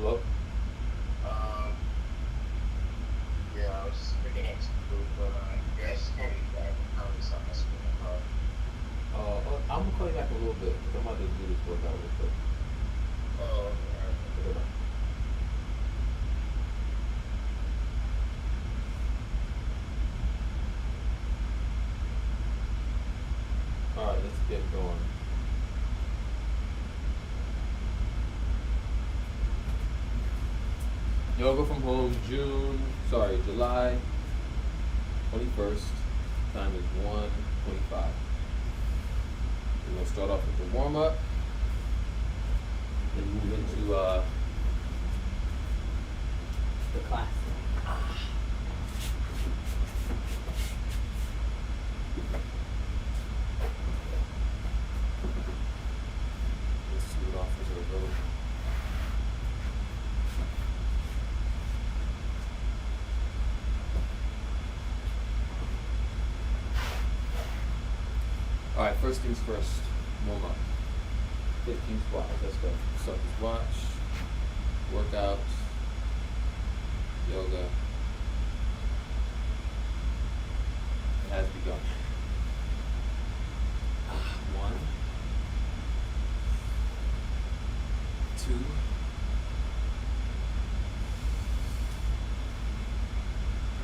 Hello? Yeah, I was just picking up some food, but yes, call me back. I was on my screen. I'm gonna call you back in a little bit because I'm about to do this workout real quick. Oh, Okay, bye. All right, let's get going. Yoga from home, July 21st. Time is 1:25. We're gonna start off with the warm up, then move into The class. let's see what offers are available. All right, first things first, warm up. 15 squats, let's go. Start this watch, workouts, yoga. It has begun. One, two,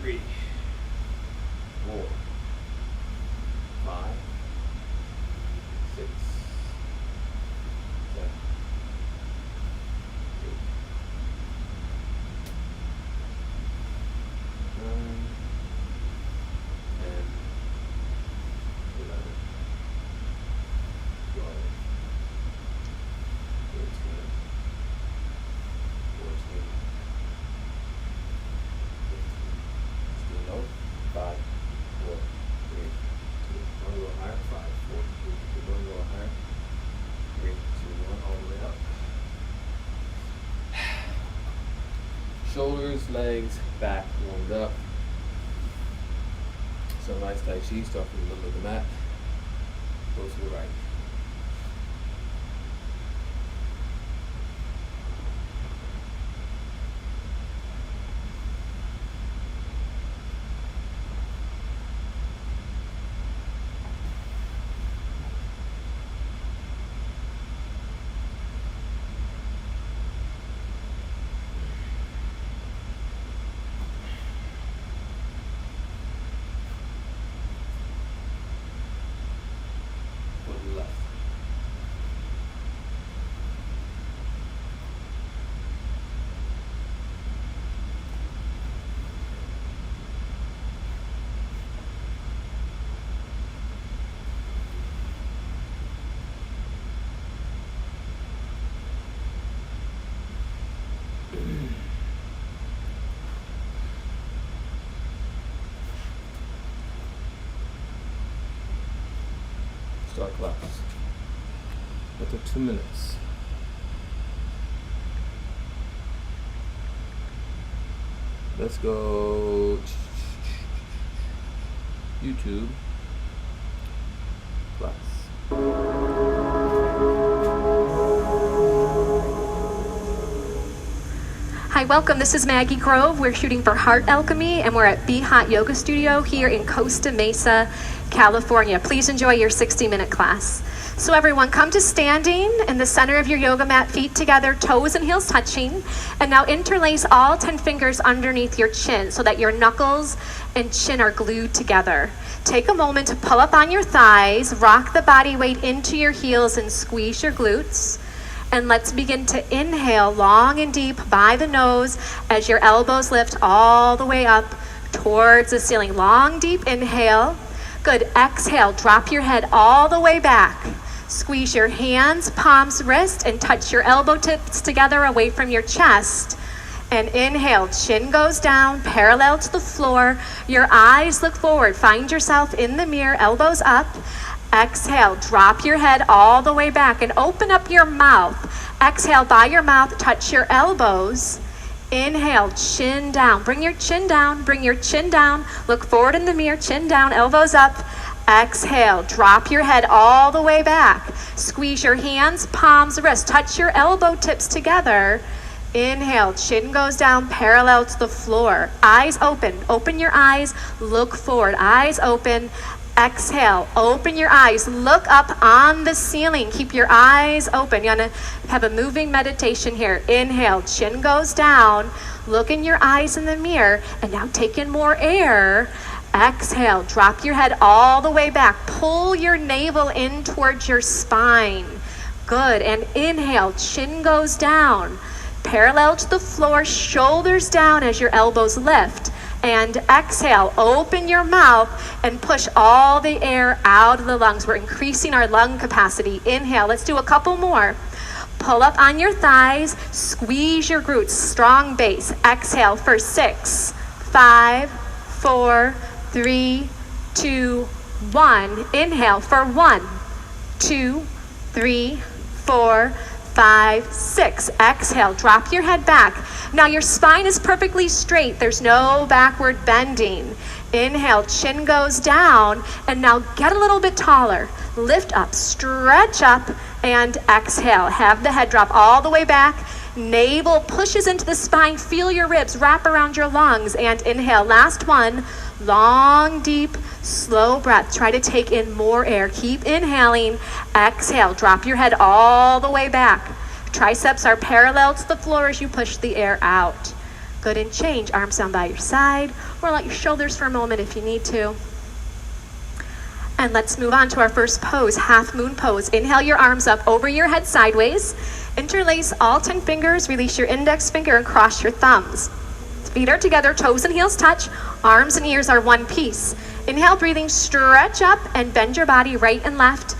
three, four, five, six, seven, eight, nine, 10, 11, 12, 13, 14, 15. Still low. 5, 4, 3, 2. One a little higher. 5, 4, 3, 2. One a little higher. 3, 2, 1. All the way up. Shoulders, legs, back warmed up. So nice Tai Chi. Start from the middle of the mat. Go to the right. Go to the left. Start class. After 2 minutes. Let's go YouTube class. Hi, welcome. This is Maggie Grove. We're shooting for Heart Alchemy, and we're at Be Hot Yoga Studio here in Costa Mesa, California. Please enjoy your 60-minute class. So everyone, come to standing in the center of your yoga mat, feet together, toes and heels touching. And now interlace all 10 fingers underneath your chin so that your knuckles and chin are glued together. Take a moment to pull up on your thighs, rock the body weight into your heels and squeeze your glutes. And let's begin to inhale long and deep by the nose as your elbows lift all the way up towards the ceiling. Long, deep inhale. Good. Exhale. Drop your head all the way back. Squeeze your hands, palms, wrist, and touch your elbow tips together away from your chest. And inhale. Chin goes down, parallel to the floor. Your eyes look forward. Find yourself in the mirror, elbows up. Exhale, drop your head all the way back and open up your mouth. Exhale by your mouth, touch your elbows. Inhale, chin down. Bring your chin down, bring your chin down. Look forward in the mirror, chin down, elbows up. Exhale, drop your head all the way back. Squeeze your hands, palms, wrists. Touch your elbow tips together. Inhale, chin goes down parallel to the floor. Eyes open. Open your eyes, look forward. Eyes open. Exhale, open your eyes, look up on the ceiling. Keep your eyes open. You want to have a moving meditation here. Inhale, chin goes down. Look in your eyes in the mirror. And now take in more air. Exhale, drop your head all the way back. Pull your navel in towards your spine. Good. And inhale, chin goes down. Parallel to the floor, shoulders down as your elbows lift. And exhale, open your mouth and push all the air out of the lungs. We're increasing our lung capacity. Inhale, let's do a couple more. Pull up on your thighs, squeeze your glutes, strong base. Exhale for 6, 5, 4, 3, 2, 1. Inhale for 1, 2, 3, 4, 5, 6. Exhale, drop your head back. Now your spine is perfectly straight. There's no backward bending. Inhale, chin goes down, and now get a little bit taller. Lift up, stretch up, and exhale. Have the head drop all the way back. Navel pushes into the spine. Feel your ribs wrap around your lungs, and inhale. Last one. Long, deep, slow breath. Try to take in more air. Keep inhaling. Exhale. Drop your head all the way back. Triceps are parallel to the floor as you push the air out. Good, and change. Arms down by your side, or let your shoulders for a moment if you need to. And let's move on to our first pose, half moon pose. Inhale your arms up over your head sideways. Interlace all 10 fingers. Release your index finger and cross your thumbs. Feet are together, toes and heels touch. Arms and ears are one piece. Inhale, breathing, stretch up and bend your body right and left,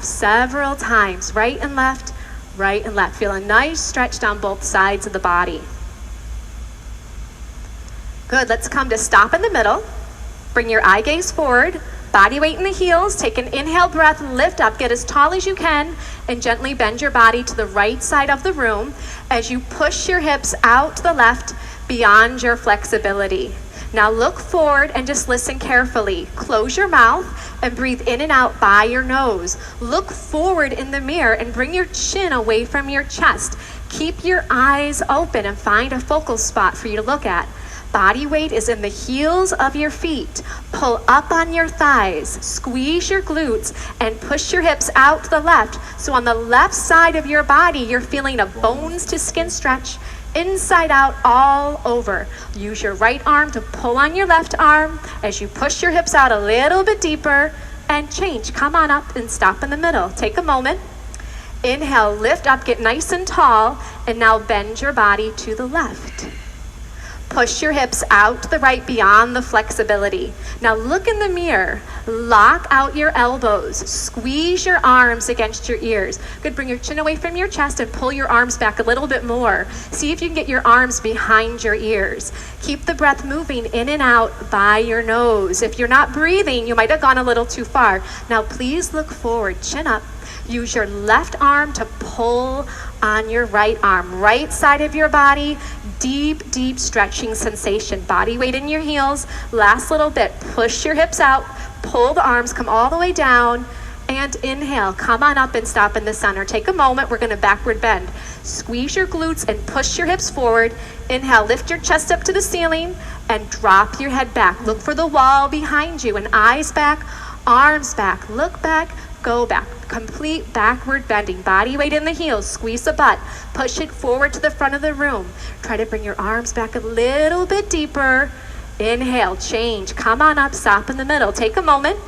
several times. Right and left, right and left. Feel a nice stretch down both sides of the body. Good, let's come to stop in the middle. Bring your eye gaze forward, body weight in the heels. Take an inhale breath, lift up, get as tall as you can, and gently bend your body to the right side of the room as you push your hips out to the left beyond your flexibility. Now look forward and just listen carefully. Close your mouth and breathe in and out by your nose. Look forward in the mirror and bring your chin away from your chest. Keep your eyes open and find a focal spot for you to look at. Body weight is in the heels of your feet. Pull up on your thighs, squeeze your glutes, and push your hips out to the left. So on the left side of your body, you're feeling a bones to skin stretch, inside out all over. Use your right arm to pull on your left arm as you push your hips out a little bit deeper and change. Come on up and stop in the middle. Take a moment. Inhale, lift up, get nice and tall, and now bend your body to the left. Push your hips out to the right beyond the flexibility. Now look in the mirror. Lock out your elbows. Squeeze your arms against your ears. Good, bring your chin away from your chest and pull your arms back a little bit more. See if you can get your arms behind your ears. Keep the breath moving in and out by your nose. If you're not breathing, you might have gone a little too far. Now please look forward, chin up. Use your left arm to pull on your right arm. Right side of your body, deep, deep stretching sensation. Body weight in your heels. Last little bit. Push your hips out. Pull the arms, come all the way down. And inhale. Come on up and stop in the center. Take a moment. We're going to backward bend. Squeeze your glutes and push your hips forward. Inhale. Lift your chest up to the ceiling and drop your head back. Look for the wall behind you and eyes back, arms back. Look back. Go back. Complete backward bending. Body weight in the heels. Squeeze the butt. Push it forward to the front of the room. Try to bring your arms back a little bit deeper. Inhale, change. Come on up, stop in the middle. Take a moment.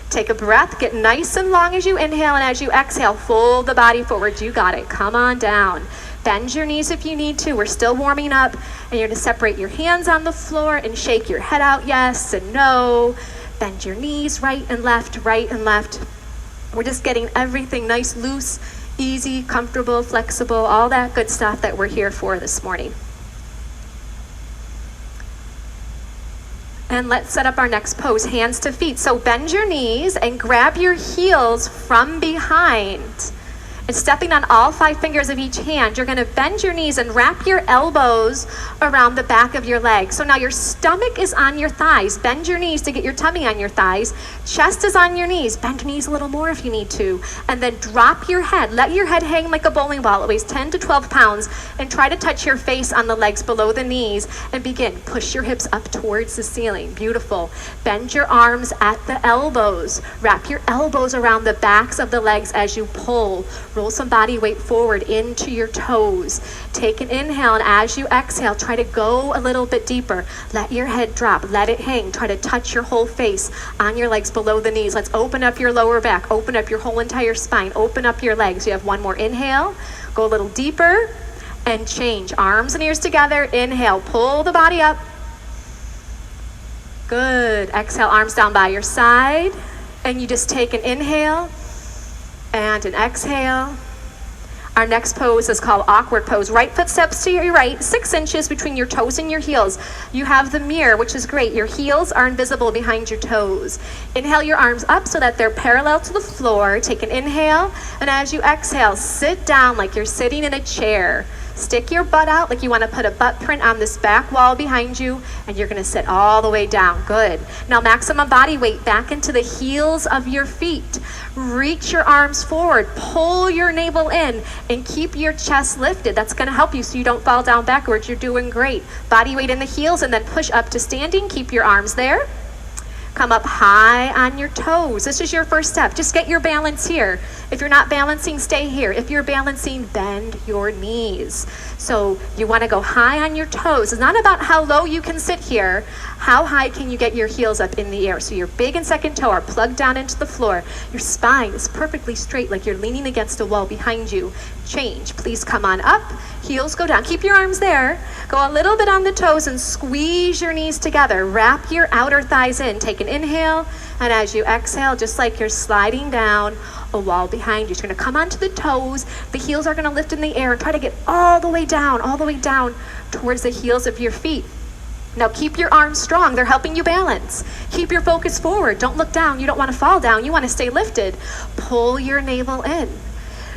Take a breath. Get nice and long as you inhale, and as you exhale, fold the body forward. You got it. Come on down. Bend your knees if you need to. We're still warming up. And you're going to separate your hands on the floor and shake your head out yes and no. Bend your knees right and left, right and left. We're just getting everything nice, loose, easy, comfortable, flexible, all that good stuff that we're here for this morning. And let's set up our next pose, hands to feet. So bend your knees and grab your heels from behind. And stepping on all 5 fingers of each hand, you're gonna bend your knees and wrap your elbows around the back of your legs. So now your stomach is on your thighs. Bend your knees to get your tummy on your thighs. Chest is on your knees. Bend your knees a little more if you need to. And then drop your head. Let your head hang like a bowling ball. It weighs 10 to 12 pounds. And try to touch your face on the legs below the knees. And begin. Push your hips up towards the ceiling. Beautiful. Bend your arms at the elbows. Wrap your elbows around the backs of the legs as you pull. Roll some body weight forward into your toes. Take an inhale, and as you exhale, try to go a little bit deeper. Let your head drop. Let it hang. Try to touch your whole face on your legs below the knees. Let's open up your lower back. Open up your whole entire spine. Open up your legs. You have one more inhale. Go a little deeper and change. Arms and ears together. Inhale. Pull the body up. Good. Exhale, arms down by your side. And you just take an inhale and an exhale. Our next pose is called awkward pose. Right foot steps to your right, 6 inches between your toes and your heels. You have the mirror, which is great. Your heels are invisible behind your toes. Inhale your arms up so that they're parallel to the floor. Take an inhale, and as you exhale, sit down like you're sitting in a chair. Stick your butt out like you want to put a butt print on this back wall behind you, and you're going to sit all the way down. Good. Now maximum body weight back into the heels of your feet. Reach your arms forward, pull your navel in, and keep your chest lifted. That's going to help you so you don't fall down backwards. You're doing great. Body weight in the heels, and then push up to standing. Keep your arms there. Come up high on your toes. This is your first step. Just get your balance here. If you're not balancing, stay here. If you're balancing, bend your knees. So you want to go high on your toes. It's not about how low you can sit here. How high can you get your heels up in the air? So your big and second toe are plugged down into the floor. Your spine is perfectly straight like you're leaning against a wall behind you. Change. Please come on up. Heels go down. Keep your arms there. Go a little bit on the toes and squeeze your knees together. Wrap your outer thighs in. Take an inhale, and as you exhale, just like you're sliding down a wall behind you. You're going to come onto the toes. The heels are going to lift in the air and try to get all the way down towards the heels of your feet. Now keep your arms strong. They're helping you balance. Keep your focus forward. Don't look down. You don't want to fall down. You want to stay lifted. Pull your navel in.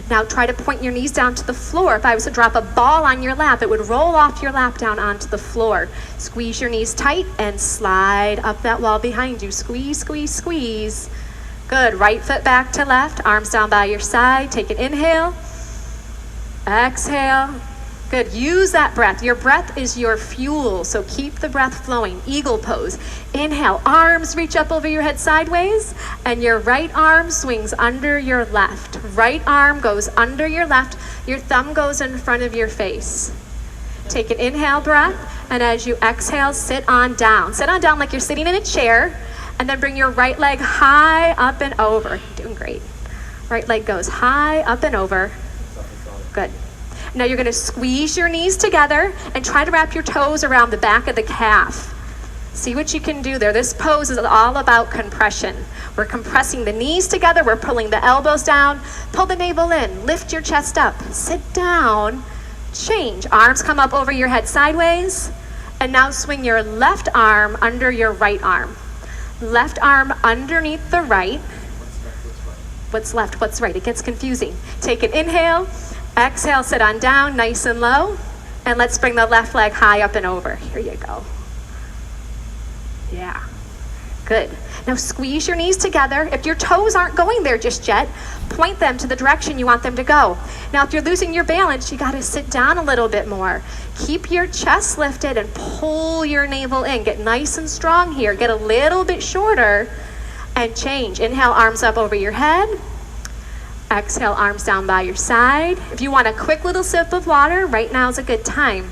Now try to point your knees down to the floor. If I was to drop a ball on your lap, it would roll off your lap down onto the floor. Squeeze your knees tight and slide up that wall behind you. Squeeze, squeeze, squeeze. Good. Right foot back to left, arms down by your side. Take an inhale. Exhale. Good. Use that breath. Your breath is your fuel, so keep the breath flowing. Eagle pose. Inhale. Arms reach up over your head sideways, and your right arm swings under your left. Right arm goes under your left. Your thumb goes in front of your face. Take an inhale breath, and as you exhale, sit on down. Sit on down like you're sitting in a chair, and then bring your right leg high up and over. You're doing great. Right leg goes high up and over. Good. Now you're going to squeeze your knees together and try to wrap your toes around the back of the calf. See what you can do there. This pose is all about compression. We're compressing the knees together. We're pulling the elbows down. Pull the navel in. Lift your chest up. Sit down. Change. Arms come up over your head sideways. And now swing your left arm under your right arm. Left arm underneath the right. What's left? What's right? It gets confusing. Take an inhale. Exhale, sit on down, nice and low. And let's bring the left leg high up and over. Here you go. Yeah. Good. Now squeeze your knees together. If your toes aren't going there just yet, point them to the direction you want them to go. Now if you're losing your balance, you got to sit down a little bit more. Keep your chest lifted and pull your navel in. Get nice and strong here. Get a little bit shorter and change. Inhale, arms up over your head. Exhale, arms down by your side. If you want a quick little sip of water, right now is a good time.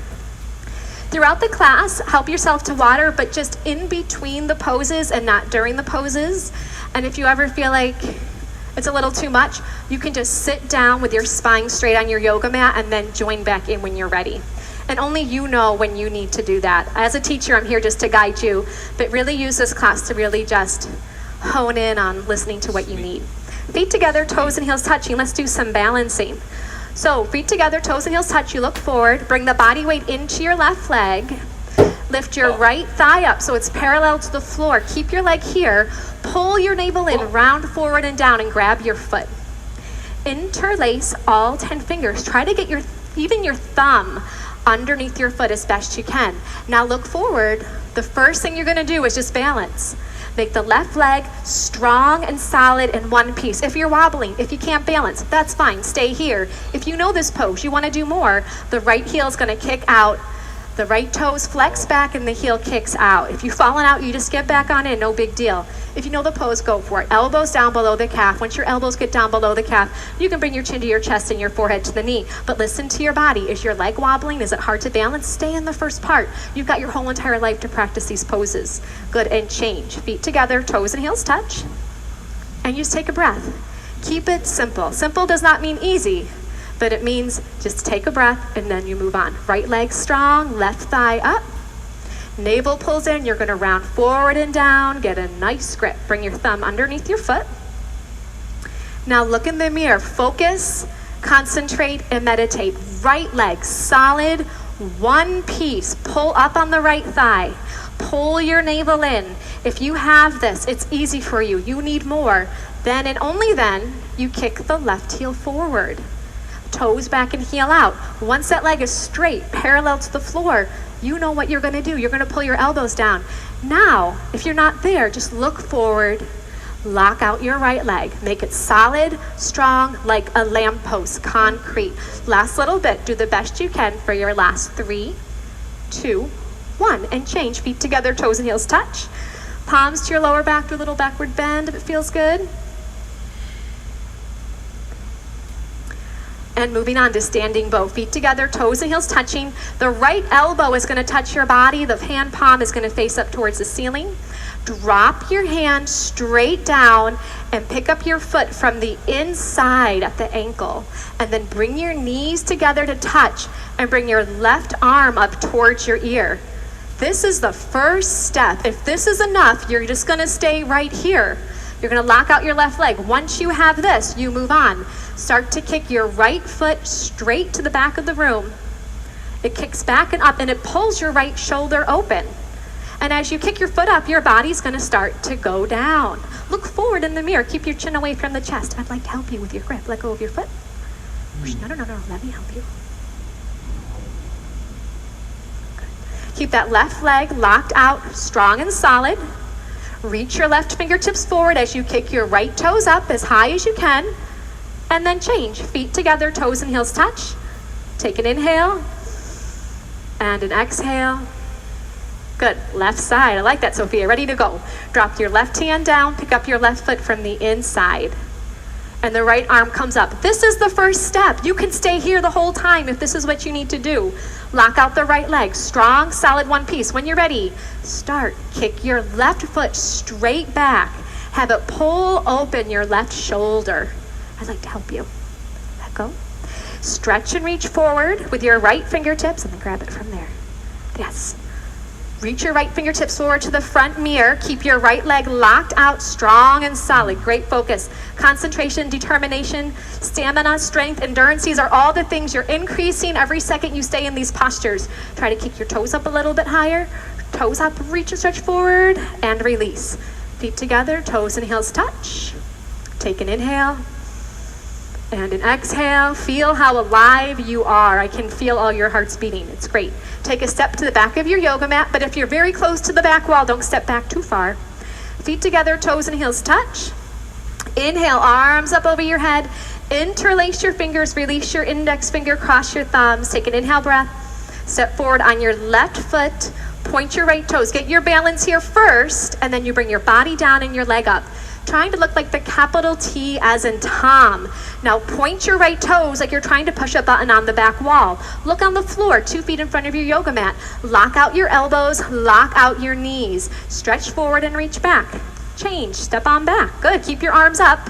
Throughout the class, help yourself to water, but just in between the poses and not during the poses. And if you ever feel like it's a little too much, you can just sit down with your spine straight on your yoga mat and then join back in when you're ready. And only you know when you need to do that. As a teacher, I'm here just to guide you, but really use this class to really just hone in on listening to what you need. Feet together, toes and heels touching. Let's do some balancing. So feet together, toes and heels touch. You look forward. Bring the body weight into your left leg. Lift your right thigh up so it's parallel to the floor. Keep your leg here. Pull your navel in, round forward and down, and grab your foot. interlace all 10 fingers. Try to get even your thumb underneath your foot as best you can. Now look forward. The first thing you're gonna do is just balance. Make the left leg strong and solid in one piece. If you're wobbling, if you can't balance, that's fine, stay here. If you know this pose, you wanna do more, the right heel is gonna kick out, the right toes flex back and the heel kicks out. If you've fallen out, you just get back on in, no big deal. If you know the pose, go for it. Elbows down below the calf. Once your elbows get down below the calf, you can bring your chin to your chest and your forehead to the knee. But listen to your body. Is your leg wobbling? Is it hard to balance? Stay in the first part. You've got your whole entire life to practice these poses. Good, and change. Feet together, toes and heels touch. And you just take a breath. Keep it simple. Simple does not mean easy, but it means just take a breath and then you move on. Right leg strong, left thigh up. Navel pulls in, you're gonna round forward and down, get a nice grip. Bring your thumb underneath your foot. Now look in the mirror, focus, concentrate, and meditate. Right leg, solid, one piece. Pull up on the right thigh. Pull your navel in. If you have this, it's easy for you. You need more. Then and only then, you kick the left heel forward. Toes back and heel out. Once that leg is straight, parallel to the floor, you know what you're gonna do. You're gonna pull your elbows down. Now, if you're not there, just look forward, lock out your right leg. Make it solid, strong, like a lamppost, concrete. Last little bit, do the best you can for your last 3, 2, 1, and change. Feet together, toes and heels touch. Palms to your lower back, do a little backward bend if it feels good. And moving on to standing bow. Feet together, toes and heels touching. The right elbow is gonna touch your body. The hand palm is gonna face up towards the ceiling. Drop your hand straight down and pick up your foot from the inside at the ankle. And then bring your knees together to touch and bring your left arm up towards your ear. This is the first step. If this is enough, you're just gonna stay right here. You're gonna lock out your left leg. Once you have this, you move on. Start to kick your right foot straight to the back of the room. It kicks back and up and it pulls your right shoulder open. And as you kick your foot up, your body's gonna start to go down. Look forward in the mirror. Keep your chin away from the chest. I'd like to help you with your grip. Let go of your foot. No, let me help you. Good. Keep that left leg locked out, strong and solid. Reach your left fingertips forward as you kick your right toes up as high as you can. And then change. Feet together, toes and heels touch. Take an inhale and an exhale. Good. Left side. I like that, Sophia. Ready to go. Drop your left hand down. Pick up your left foot from the inside. And the right arm comes up. This is the first step. You can stay here the whole time if this is what you need to do. Lock out the right leg. Strong, solid one piece. When you're ready, start. Kick your left foot straight back. Have it pull open your left shoulder. I'd like to help you. Let go. Stretch and reach forward with your right fingertips and then grab it from there. Yes. Reach your right fingertips forward to the front mirror. Keep your right leg locked out, strong and solid. Great focus. Concentration, determination, stamina, strength, endurance. These are all the things you're increasing every second you stay in these postures. Try to kick your toes up a little bit higher. Toes up, reach and stretch forward, and release. Feet together, toes and heels touch. Take an inhale. And an exhale. Feel how alive you are. I can feel all your hearts beating. It's great. Take a step to the back of your yoga mat, but if you're very close to the back wall, don't step back too far. Feet together, toes and heels touch. Inhale, arms up over your head. Interlace your fingers, release your index finger, cross your thumbs. Take an inhale breath. Step forward on your left foot. Point your right toes. Get your balance here first, and then you bring your body down and your leg up. Trying to look like the capital T as in Tom. Now point your right toes like you're trying to push a button on the back wall. Look on the floor, 2 feet in front of your yoga mat. Lock out your elbows, lock out your knees. Stretch forward and reach back. Change, step on back. Good, keep your arms up.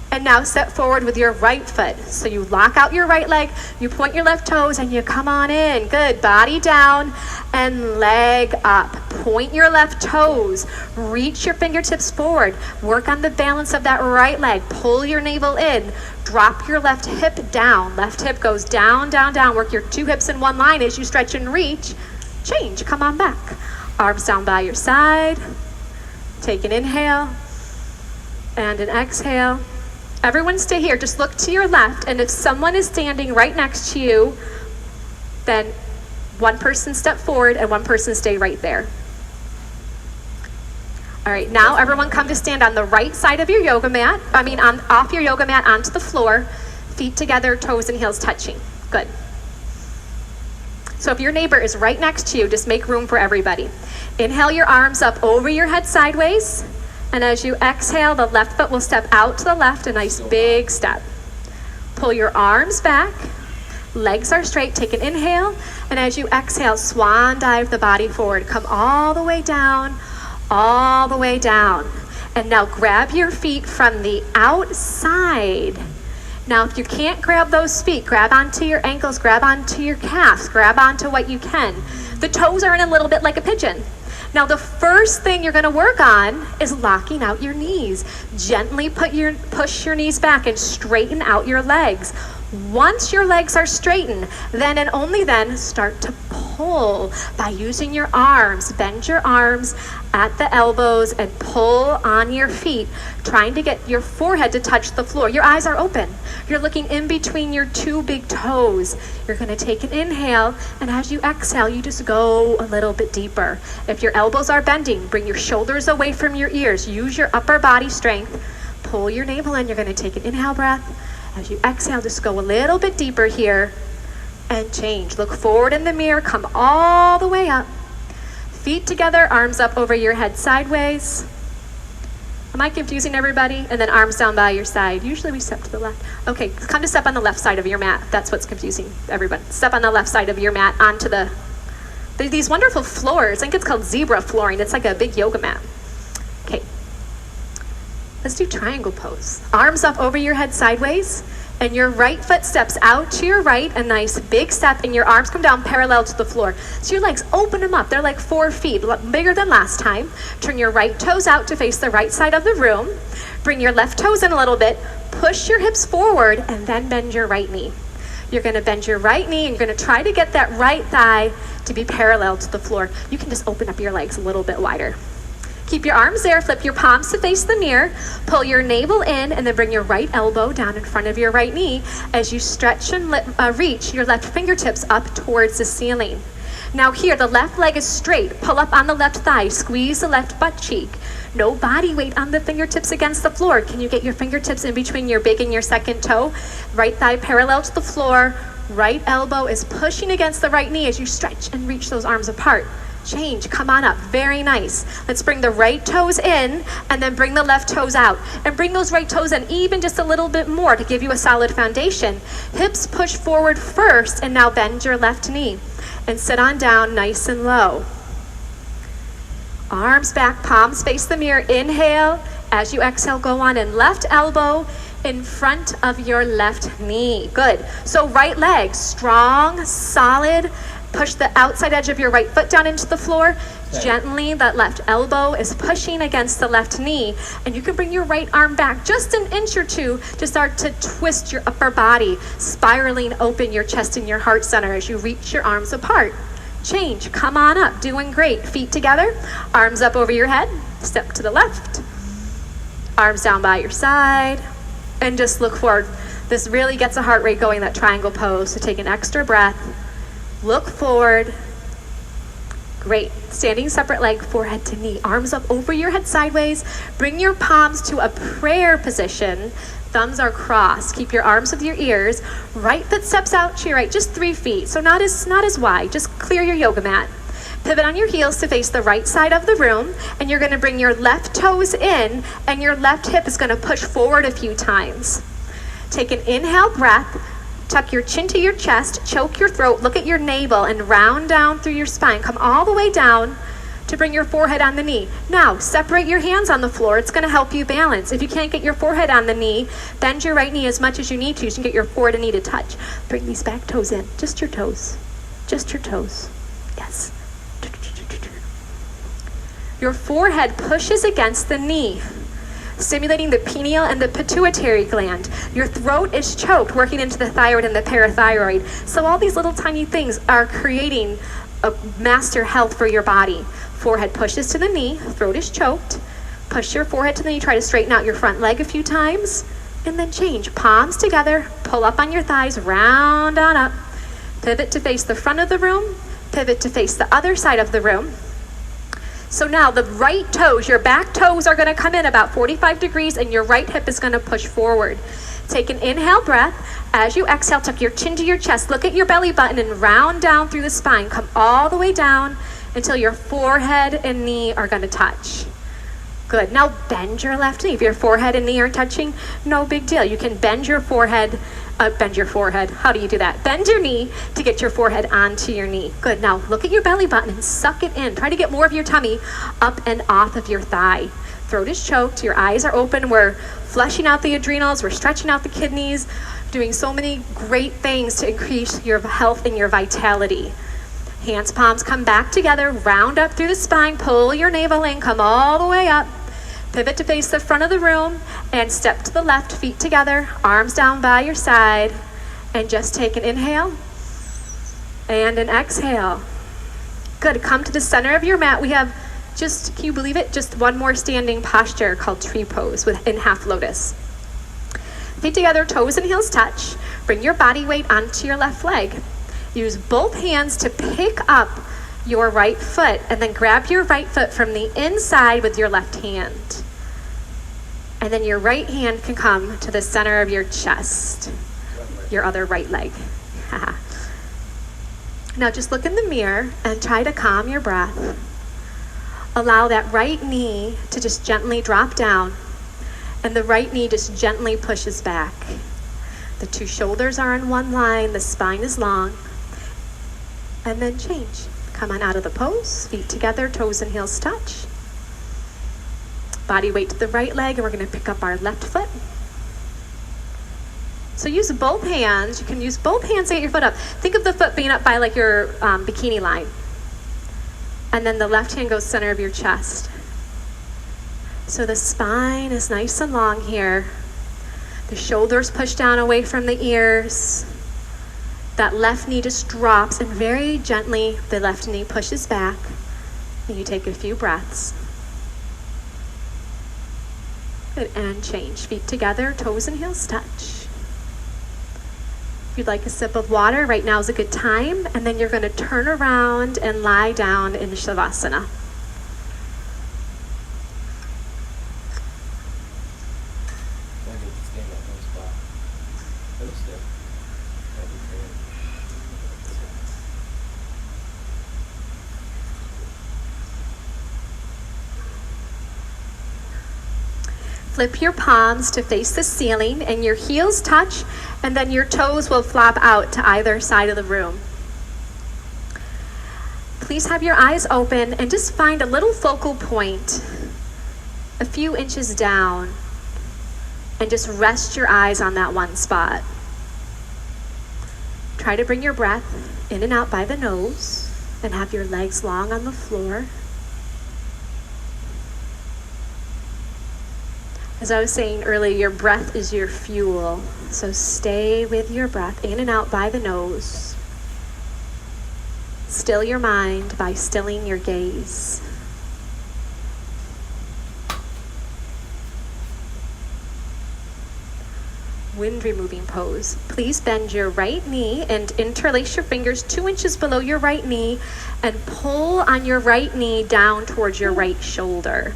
And now step forward with your right foot. So you lock out your right leg, you point your left toes, and you come on in. Good, body down and leg up. Point your left toes, reach your fingertips forward. Work on the balance of that right leg. Pull your navel in, drop your left hip down. Left hip goes down, down, down. Work your 2 hips in one line as you stretch and reach. Change, come on back. Arms down by your side. Take an inhale and an exhale. Everyone stay here. Just look to your left, and if someone is standing right next to you, then one person step forward and one person stay right there. All right, now everyone come to stand on the right side of your yoga mat. Off your yoga mat onto the floor, feet together, toes and heels touching. Good. So if your neighbor is right next to you, just make room for everybody. Inhale your arms up over your head sideways. And as you exhale, the left foot will step out to the left, a nice big step. Pull your arms back. Legs are straight. Take an inhale. And as you exhale, swan dive the body forward. Come all the way down, all the way down. And now grab your feet from the outside. Now, if you can't grab those feet, grab onto your ankles, grab onto your calves, grab onto what you can. The toes are in a little bit like a pigeon. Now, the first thing you're going to work on is locking out your knees. Gently push your knees back and straighten out your legs. Once your legs are straightened, then and only then start to pull by using your arms. Bend your arms at the elbows and pull on your feet, trying to get your forehead to touch the floor. Your eyes are open. You're looking in between your two big toes. You're going to take an inhale, and as you exhale, you just go a little bit deeper. If your elbows are bending, bring your shoulders away from your ears. Use your upper body strength. Pull your navel in. You're going to take an inhale breath. As you exhale, just go a little bit deeper here and change. Look forward in the mirror. Come all the way up. Feet together, arms up over your head sideways. Am I confusing everybody? And then arms down by your side. Usually we step to the left. Okay, come to step on the left side of your mat. That's what's confusing everybody. Step on the left side of your mat onto these wonderful floors. I think it's called zebra flooring. It's like a big yoga mat. Okay. Let's do triangle pose. Arms up over your head sideways, and your right foot steps out to your right, a nice big step, and your arms come down parallel to the floor. So your legs, open them up. They're like 4 feet, bigger than last time. Turn your right toes out to face the right side of the room. Bring your left toes in a little bit. Push your hips forward, and then bend your right knee. You're going to bend your right knee, and you're going to try to get that right thigh to be parallel to the floor. You can just open up your legs a little bit wider. Keep your arms there, flip your palms to face the mirror, pull your navel in, and then bring your right elbow down in front of your right knee as you stretch and reach your left fingertips up towards the ceiling. Now here, the left leg is straight. Pull up on the left thigh, squeeze the left butt cheek. No body weight on the fingertips against the floor. Can you get your fingertips in between your big and your second toe? Right thigh parallel to the floor. Right elbow is pushing against the right knee as you stretch and reach those arms apart. Change, come on up, very nice. Let's bring the right toes in and then bring the left toes out. And bring those right toes in even just a little bit more to give you a solid foundation. Hips push forward first, and now bend your left knee. And sit on down nice and low. Arms back, palms face the mirror. Inhale. As you exhale, go on in left elbow in front of your left knee. Good. So right leg, strong, solid. Push the outside edge of your right foot down into the floor. Okay. Gently, that left elbow is pushing against the left knee. And you can bring your right arm back just an inch or two to start to twist your upper body, spiraling open your chest and your heart center as you reach your arms apart. Change, come on up, doing great. Feet together, arms up over your head, step to the left. Arms down by your side, and just look forward. This really gets the heart rate going, that triangle pose. So take an extra breath. Look forward. Great. Standing separate leg, forehead to knee. Arms up over your head sideways. Bring your palms to a prayer position. Thumbs are crossed. Keep your arms with your ears. Right foot steps out to your right, just 3 feet. So not as wide. Just clear your yoga mat. Pivot on your heels to face the right side of the room. And you're going to bring your left toes in, and your left hip is going to push forward a few times. Take an inhale breath. Tuck your chin to your chest, choke your throat, look at your navel, and round down through your spine. Come all the way down to bring your forehead on the knee. Now, separate your hands on the floor. It's going to help you balance. If you can't get your forehead on the knee, bend your right knee as much as you need to. So you can get your forehead and knee to touch. Bring these back toes in. Just your toes. Just your toes. Yes. Your forehead pushes against the knee, stimulating the pineal and the pituitary gland. Your throat is choked, working into the thyroid and the parathyroid. So all these little tiny things are creating a master health for your body. Forehead pushes to the knee, throat is choked. Push your forehead to the knee, try to straighten out your front leg a few times. And then change. Palms together, pull up on your thighs, round on up. Pivot to face the front of the room, pivot to face the other side of the room. So now the right toes, your back toes are gonna come in about 45 degrees and your right hip is gonna push forward. Take an inhale breath. As you exhale, tuck your chin to your chest. Look at your belly button and round down through the spine. Come all the way down until your forehead and knee are gonna touch. Good, now bend your left knee. If your forehead and knee are touching, no big deal. You can bend your forehead. How do you do that? Bend your knee to get your forehead onto your knee. Good, now look at your belly button and suck it in. Try to get more of your tummy up and off of your thigh. Throat is choked, your eyes are open. We're flushing out the adrenals, we're stretching out the kidneys, doing so many great things to increase your health and your vitality. Hands, palms come back together, round up through the spine, pull your navel in, come all the way up. Pivot to face the front of the room and step to the left, feet together, arms down by your side, and just take an inhale and an exhale. Good, come to the center of your mat. We have can you believe it? Just one more standing posture called tree pose in half lotus. Feet together, toes and heels touch. Bring your body weight onto your left leg. Use both hands to pick up your right foot and then grab your right foot from the inside with your left hand. And then your right hand can come to the center of your chest, your other right leg. Now just look in the mirror and try to calm your breath. Allow that right knee to just gently drop down and the right knee just gently pushes back. The two shoulders are in one line, the spine is long. And then change. Come on out of the pose, feet together, toes and heels touch. Body weight to the right leg, and we're gonna pick up our left foot. So use both hands. You can use both hands to get your foot up. Think of the foot being up by like your bikini line. And then the left hand goes center of your chest. So the spine is nice and long here. The shoulders push down away from the ears. That left knee just drops and very gently the left knee pushes back. And you take a few breaths. Good, and change. Feet together, toes and heels touch. If you'd like a sip of water, right now is a good time. And then you're gonna turn around and lie down in Shavasana. Flip your palms to face the ceiling and your heels touch, and then your toes will flop out to either side of the room. Please have your eyes open and just find a little focal point a few inches down and just rest your eyes on that one spot. Try to bring your breath in and out by the nose and have your legs long on the floor. As I was saying earlier, your breath is your fuel. So stay with your breath in and out by the nose. Still your mind by stilling your gaze. Wind removing pose. Please bend your right knee and interlace your fingers 2 inches below your right knee and pull on your right knee down towards your right shoulder.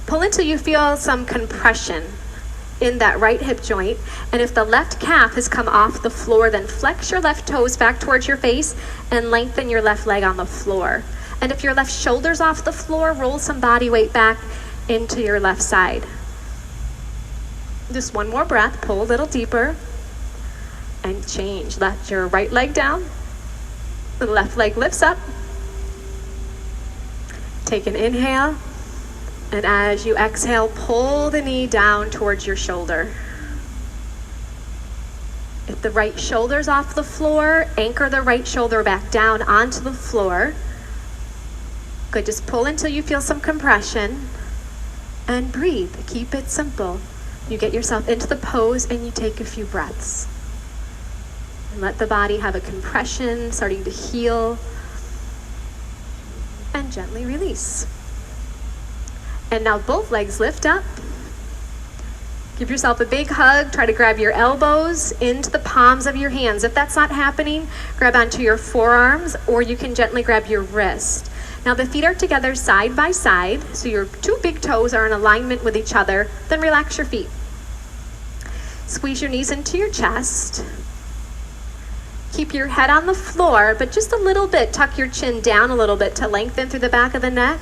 Pull until you feel some compression in that right hip joint. And if the left calf has come off the floor, then flex your left toes back towards your face and lengthen your left leg on the floor. And if your left shoulder's off the floor, roll some body weight back into your left side. Just one more breath, pull a little deeper and change. Let your right leg down, the left leg lifts up. Take an inhale. And as you exhale, pull the knee down towards your shoulder. If the right shoulder's off the floor, anchor the right shoulder back down onto the floor. Good, just pull until you feel some compression and breathe. Keep it simple. You get yourself into the pose and you take a few breaths. And let the body have a compression, starting to heal, and gently release. And now both legs lift up. Give yourself a big hug. Try to grab your elbows into the palms of your hands. If that's not happening, grab onto your forearms, or you can gently grab your wrist. Now the feet are together side by side, so your two big toes are in alignment with each other. Then relax your feet. Squeeze your knees into your chest. Keep your head on the floor, but just a little bit. Tuck your chin down a little bit to lengthen through the back of the neck.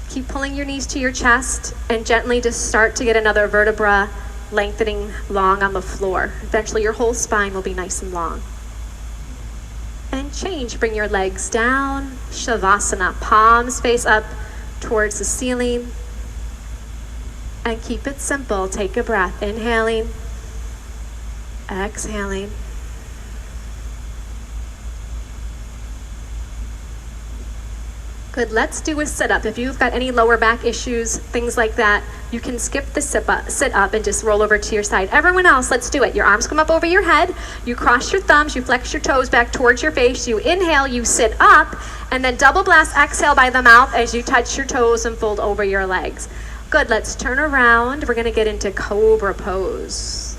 Keep pulling your knees to your chest and gently just start to get another vertebra lengthening long on the floor. Eventually your whole spine will be nice and long. And change. Bring your legs down. Shavasana. Palms face up towards the ceiling. And keep it simple. Take a breath. Inhaling. Exhaling. Good, let's do a sit-up. If you've got any lower back issues, things like that, you can skip the sit up and just roll over to your side. Everyone else, let's do it. Your arms come up over your head, you cross your thumbs, you flex your toes back towards your face, you inhale, you sit up, and then double blast exhale by the mouth as you touch your toes and fold over your legs. Good, let's turn around. We're gonna get into cobra pose.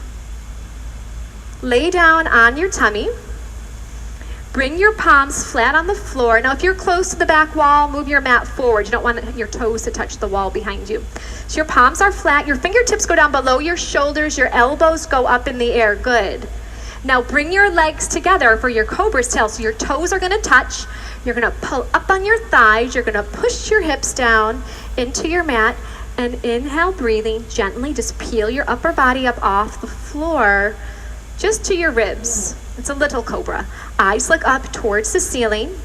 Lay down on your tummy. Bring your palms flat on the floor. Now, if you're close to the back wall, move your mat forward. You don't want your toes to touch the wall behind you. So your palms are flat. Your fingertips go down below your shoulders. Your elbows go up in the air. Good. Now, bring your legs together for your cobra's tail. So your toes are going to touch. You're going to pull up on your thighs. You're going to push your hips down into your mat. And inhale, breathing gently. Just peel your upper body up off the floor just to your ribs. It's a little cobra. Eyes look up towards the ceiling.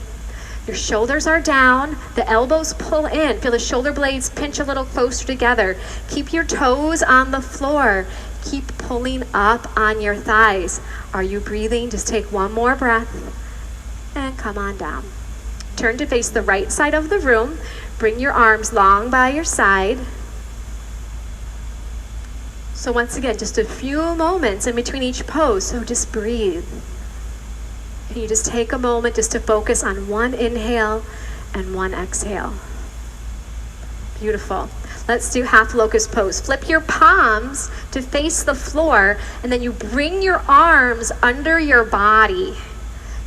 Your shoulders are down. The elbows pull in. Feel the shoulder blades pinch a little closer together. Keep your toes on the floor. Keep pulling up on your thighs. Are you breathing? Just take one more breath and come on down. Turn to face the right side of the room. Bring your arms long by your side. So once again, just a few moments in between each pose, so just breathe. And you just take a moment just to focus on one inhale and one exhale. Beautiful. Let's do half locust pose. Flip your palms to face the floor, and then you bring your arms under your body.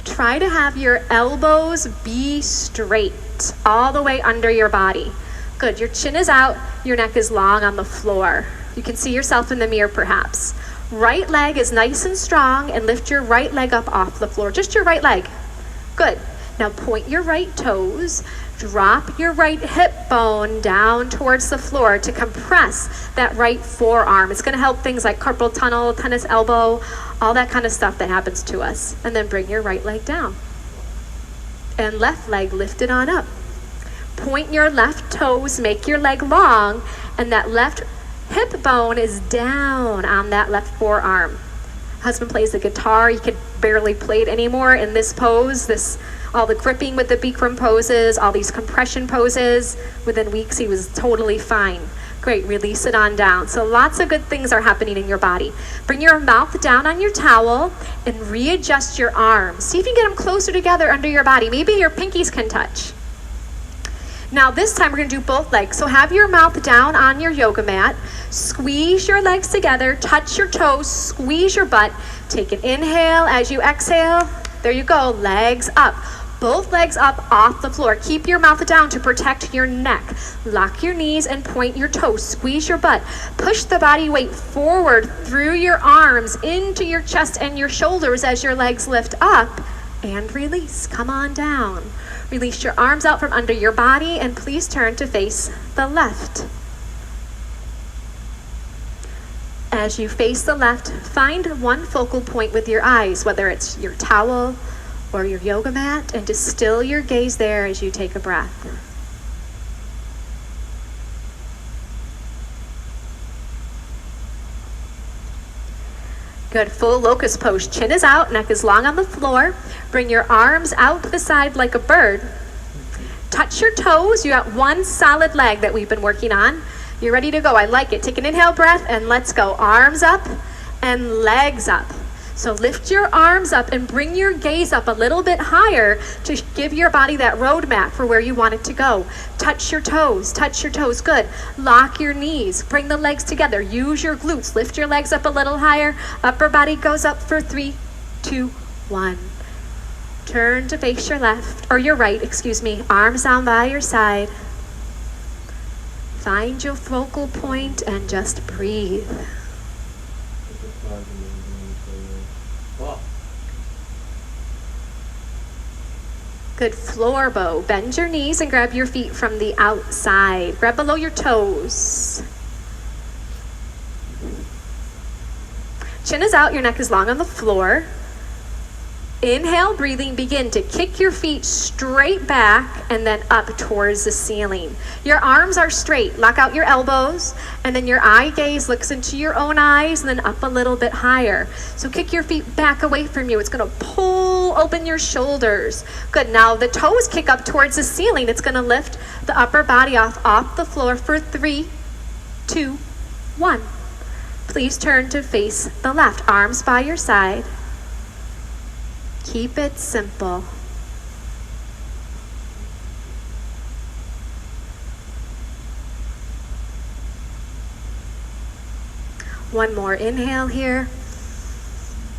Try to have your elbows be straight, all the way under your body. Good, your chin is out, your neck is long on the floor. You can see yourself in the mirror perhaps. Right leg is nice and strong, and lift your right leg up off the floor. Just your right leg. Good. Now point your right toes. Drop your right hip bone down towards the floor to compress that right forearm. It's going to help things like carpal tunnel, tennis elbow, all that kind of stuff that happens to us. And then bring your right leg down. And left leg lifted on up. Point your left toes, make your leg long, and that left hip bone is down on that left forearm. Husband plays the guitar. He could barely play it anymore in this pose. All the gripping with the Bikram poses, all these compression poses. Within weeks, he was totally fine. Great, release it on down. So lots of good things are happening in your body. Bring your mouth down on your towel and readjust your arms. See if you can get them closer together under your body. Maybe your pinkies can touch. Now this time we're going to do both legs. So have your mouth down on your yoga mat. Squeeze your legs together. Touch your toes. Squeeze your butt. Take an inhale as you exhale. There you go. Legs up. Both legs up off the floor. Keep your mouth down to protect your neck. Lock your knees and point your toes. Squeeze your butt. Push the body weight forward through your arms into your chest and your shoulders as your legs lift up. And release. Come on down. Release your arms out from under your body and please turn to face the left. As you face the left, find one focal point with your eyes, whether it's your towel or your yoga mat, and just still your gaze there as you take a breath. Good, full locust pose. Chin is out, neck is long on the floor. Bring your arms out to the side like a bird. Touch your toes. You got one solid leg that we've been working on. You're ready to go. I like it. Take an inhale breath and let's go. Arms up and legs up. So lift your arms up and bring your gaze up a little bit higher to give your body that roadmap for where you want it to go. Touch your toes, good. Lock your knees, bring the legs together, use your glutes, lift your legs up a little higher, upper body goes up for 3, 2, 1. Turn to face your left, or your right, arms down by your side. Find your focal point and just breathe. Good, floor bow. Bend your knees and grab your feet from the outside. Grab below your toes. Chin is out, your neck is long on the floor. Inhale, breathing, begin to kick your feet straight back and then up towards the ceiling. Your arms are straight. Lock out your elbows, and then your eye gaze looks into your own eyes and then up a little bit higher. So kick your feet back away from you. It's going to pull open your shoulders. Good. Now the toes kick up towards the ceiling. It's going to lift the upper body off the floor for 3, 2, 1. Please turn to face the left. Arms by your side. Keep it simple. One more inhale here.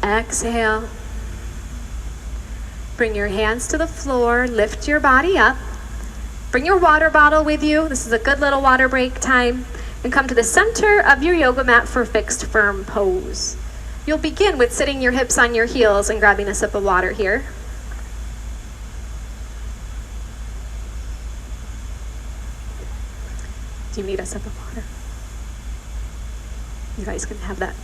Exhale. Bring your hands to the floor. Lift your body up. Bring your water bottle with you. This is a good little water break time. And come to the center of your yoga mat for fixed firm pose. You'll begin with sitting your hips on your heels and grabbing a sip of water here. Do you need a sip of water? You guys can have that.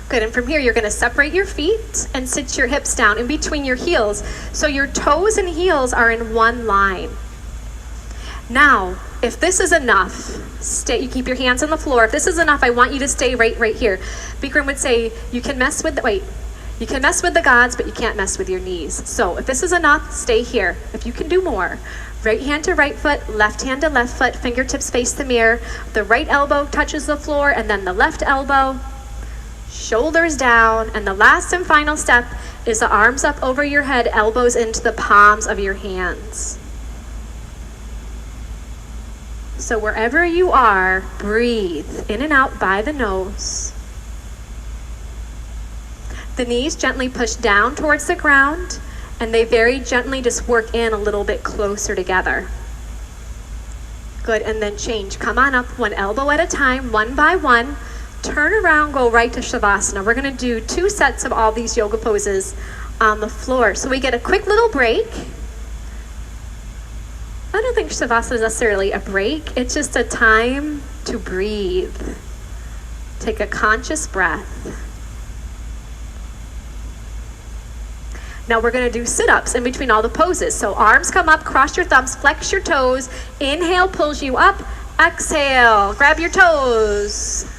Good, and from here you're going to separate your feet and sit your hips down in between your heels. So your toes and heels are in one line. Now, if this is enough, you keep your hands on the floor. If this is enough, I want you to stay right here. Bikram would say, you can mess with the gods, but you can't mess with your knees. So if this is enough, stay here. If you can do more, right hand to right foot, left hand to left foot, fingertips face the mirror. The right elbow touches the floor, and then the left elbow, shoulders down. And the last and final step is the arms up over your head, elbows into the palms of your hands. So wherever you are, breathe in and out by the nose. The knees gently push down towards the ground, and they very gently just work in a little bit closer together. Good, and then change. Come on up, one elbow at a time, one by one. Turn around, go right to Shavasana. We're gonna do 2 sets of all these yoga poses on the floor. So we get a quick little break. I don't think Shavasana is necessarily a break. It's just a time to breathe. Take a conscious breath. Now we're going to do sit-ups in between all the poses. So arms come up, cross your thumbs, flex your toes. Inhale pulls you up. Exhale, grab your toes.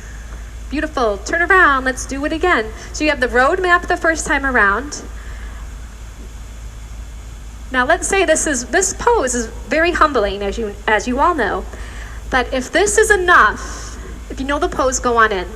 Beautiful. Turn around. Let's do it again. So you have the road map the first time around. Now let's say this pose is very humbling, as you all know. But if this is enough, if you know the pose, go on in.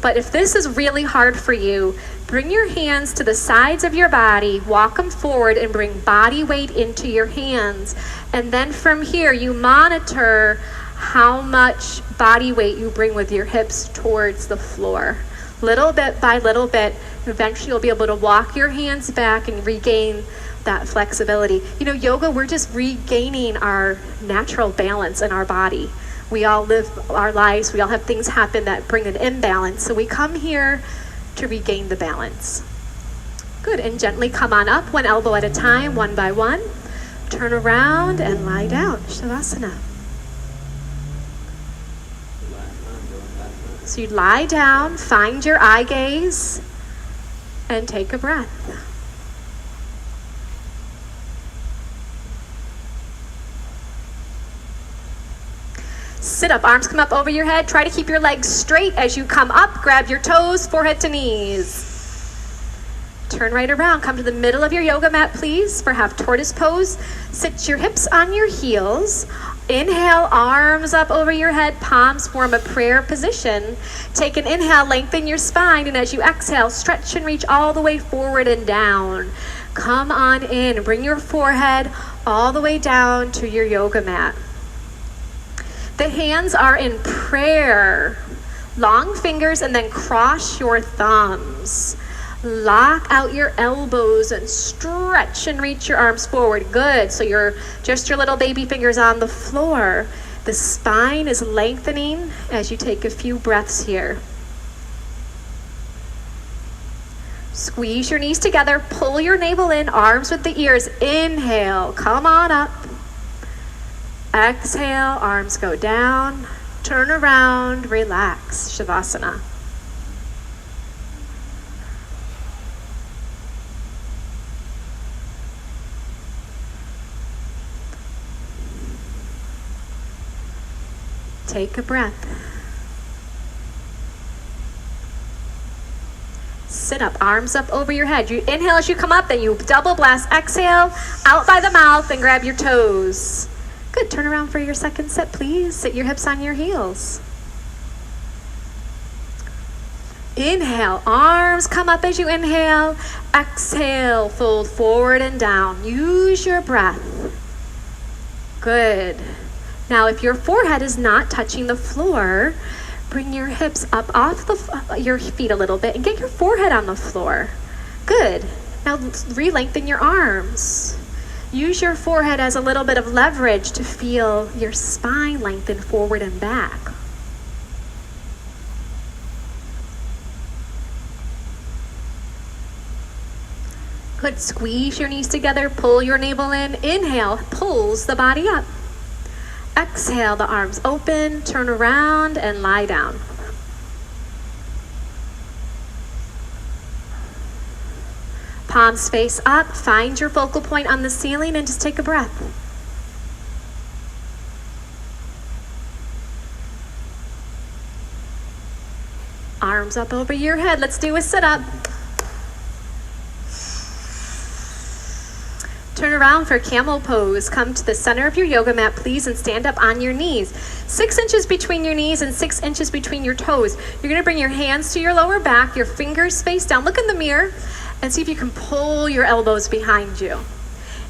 But if this is really hard for you, bring your hands to the sides of your body, walk them forward, and bring body weight into your hands. And then from here, you monitor how much body weight you bring with your hips towards the floor. Little bit by little bit, eventually you'll be able to walk your hands back and regain that flexibility. You know, yoga, we're just regaining our natural balance in our body. We all live our lives, we all have things happen that bring an imbalance. So we come here to regain the balance. Good, and gently come on up, one elbow at a time, one by one. Turn around and lie down, Shavasana. So you lie down, find your eye gaze, and take a breath. Sit up, arms come up over your head. Try to keep your legs straight as you come up. Grab your toes, forehead to knees. Turn right around, come to the middle of your yoga mat, please, for half tortoise pose. Sit your hips on your heels. Inhale, arms up over your head, palms form a prayer position. Take an inhale, lengthen your spine, and as you exhale, stretch and reach all the way forward and down. Come on in, bring your forehead all the way down to your yoga mat. The hands are in prayer. Long fingers and then cross your thumbs. Lock out your elbows and stretch and reach your arms forward. Good. So you're just your little baby fingers on the floor. The spine is lengthening as you take a few breaths here. Squeeze your knees together. Pull your navel in, arms with the ears. Inhale. Come on up. Exhale. Arms go down. Turn around. Relax. Shavasana. Take a breath. Sit up, arms up over your head. You inhale as you come up, then you double blast. Exhale, out by the mouth and grab your toes. Good, turn around for your second set, please. Sit your hips on your heels. Inhale, arms come up as you inhale. Exhale, fold forward and down. Use your breath. Good. Now, if your forehead is not touching the floor, bring your hips up off your feet a little bit and get your forehead on the floor. Good. Now, re-lengthen your arms. Use your forehead as a little bit of leverage to feel your spine lengthen forward and back. Good. Squeeze your knees together. Pull your navel in. Inhale, pulls the body up. Exhale, the arms open, turn around and lie down. Palms face up, find your focal point on the ceiling and just take a breath. Arms up over your head, let's do a sit-up. Turn around for camel pose. Come to the center of your yoga mat, please, and stand up on your knees. 6 inches between your knees and 6 inches between your toes. You're gonna bring your hands to your lower back, your fingers face down. Look in the mirror and see if you can pull your elbows behind you.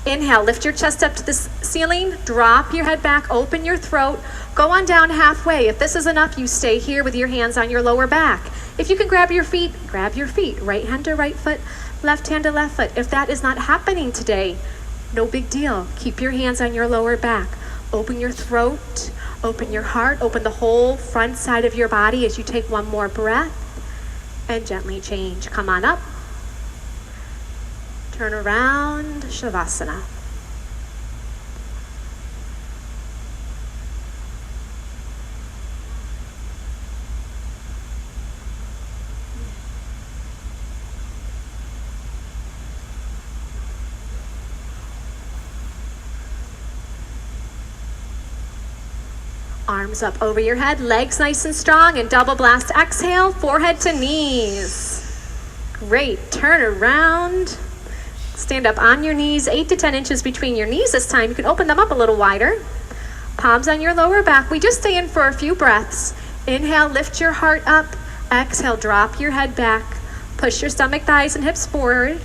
Inhale, lift your chest up to the ceiling, drop your head back, open your throat, go on down halfway. If this is enough, you stay here with your hands on your lower back. If you can grab your feet, grab your feet. Right hand to right foot, left hand to left foot. If that is not happening today, no big deal. Keep your hands on your lower back. Open your throat, open your heart, open the whole front side of your body as you take one more breath and gently change. Come on up. Turn around, Shavasana. Arms up over your head, legs nice and strong, and double blast. Exhale, forehead to knees. Great, turn around. Stand up on your knees, 8 to 10 inches between your knees this time. You can open them up a little wider. Palms on your lower back. We just stay in for a few breaths. Inhale, lift your heart up. Exhale, drop your head back. Push your stomach, thighs, and hips forward.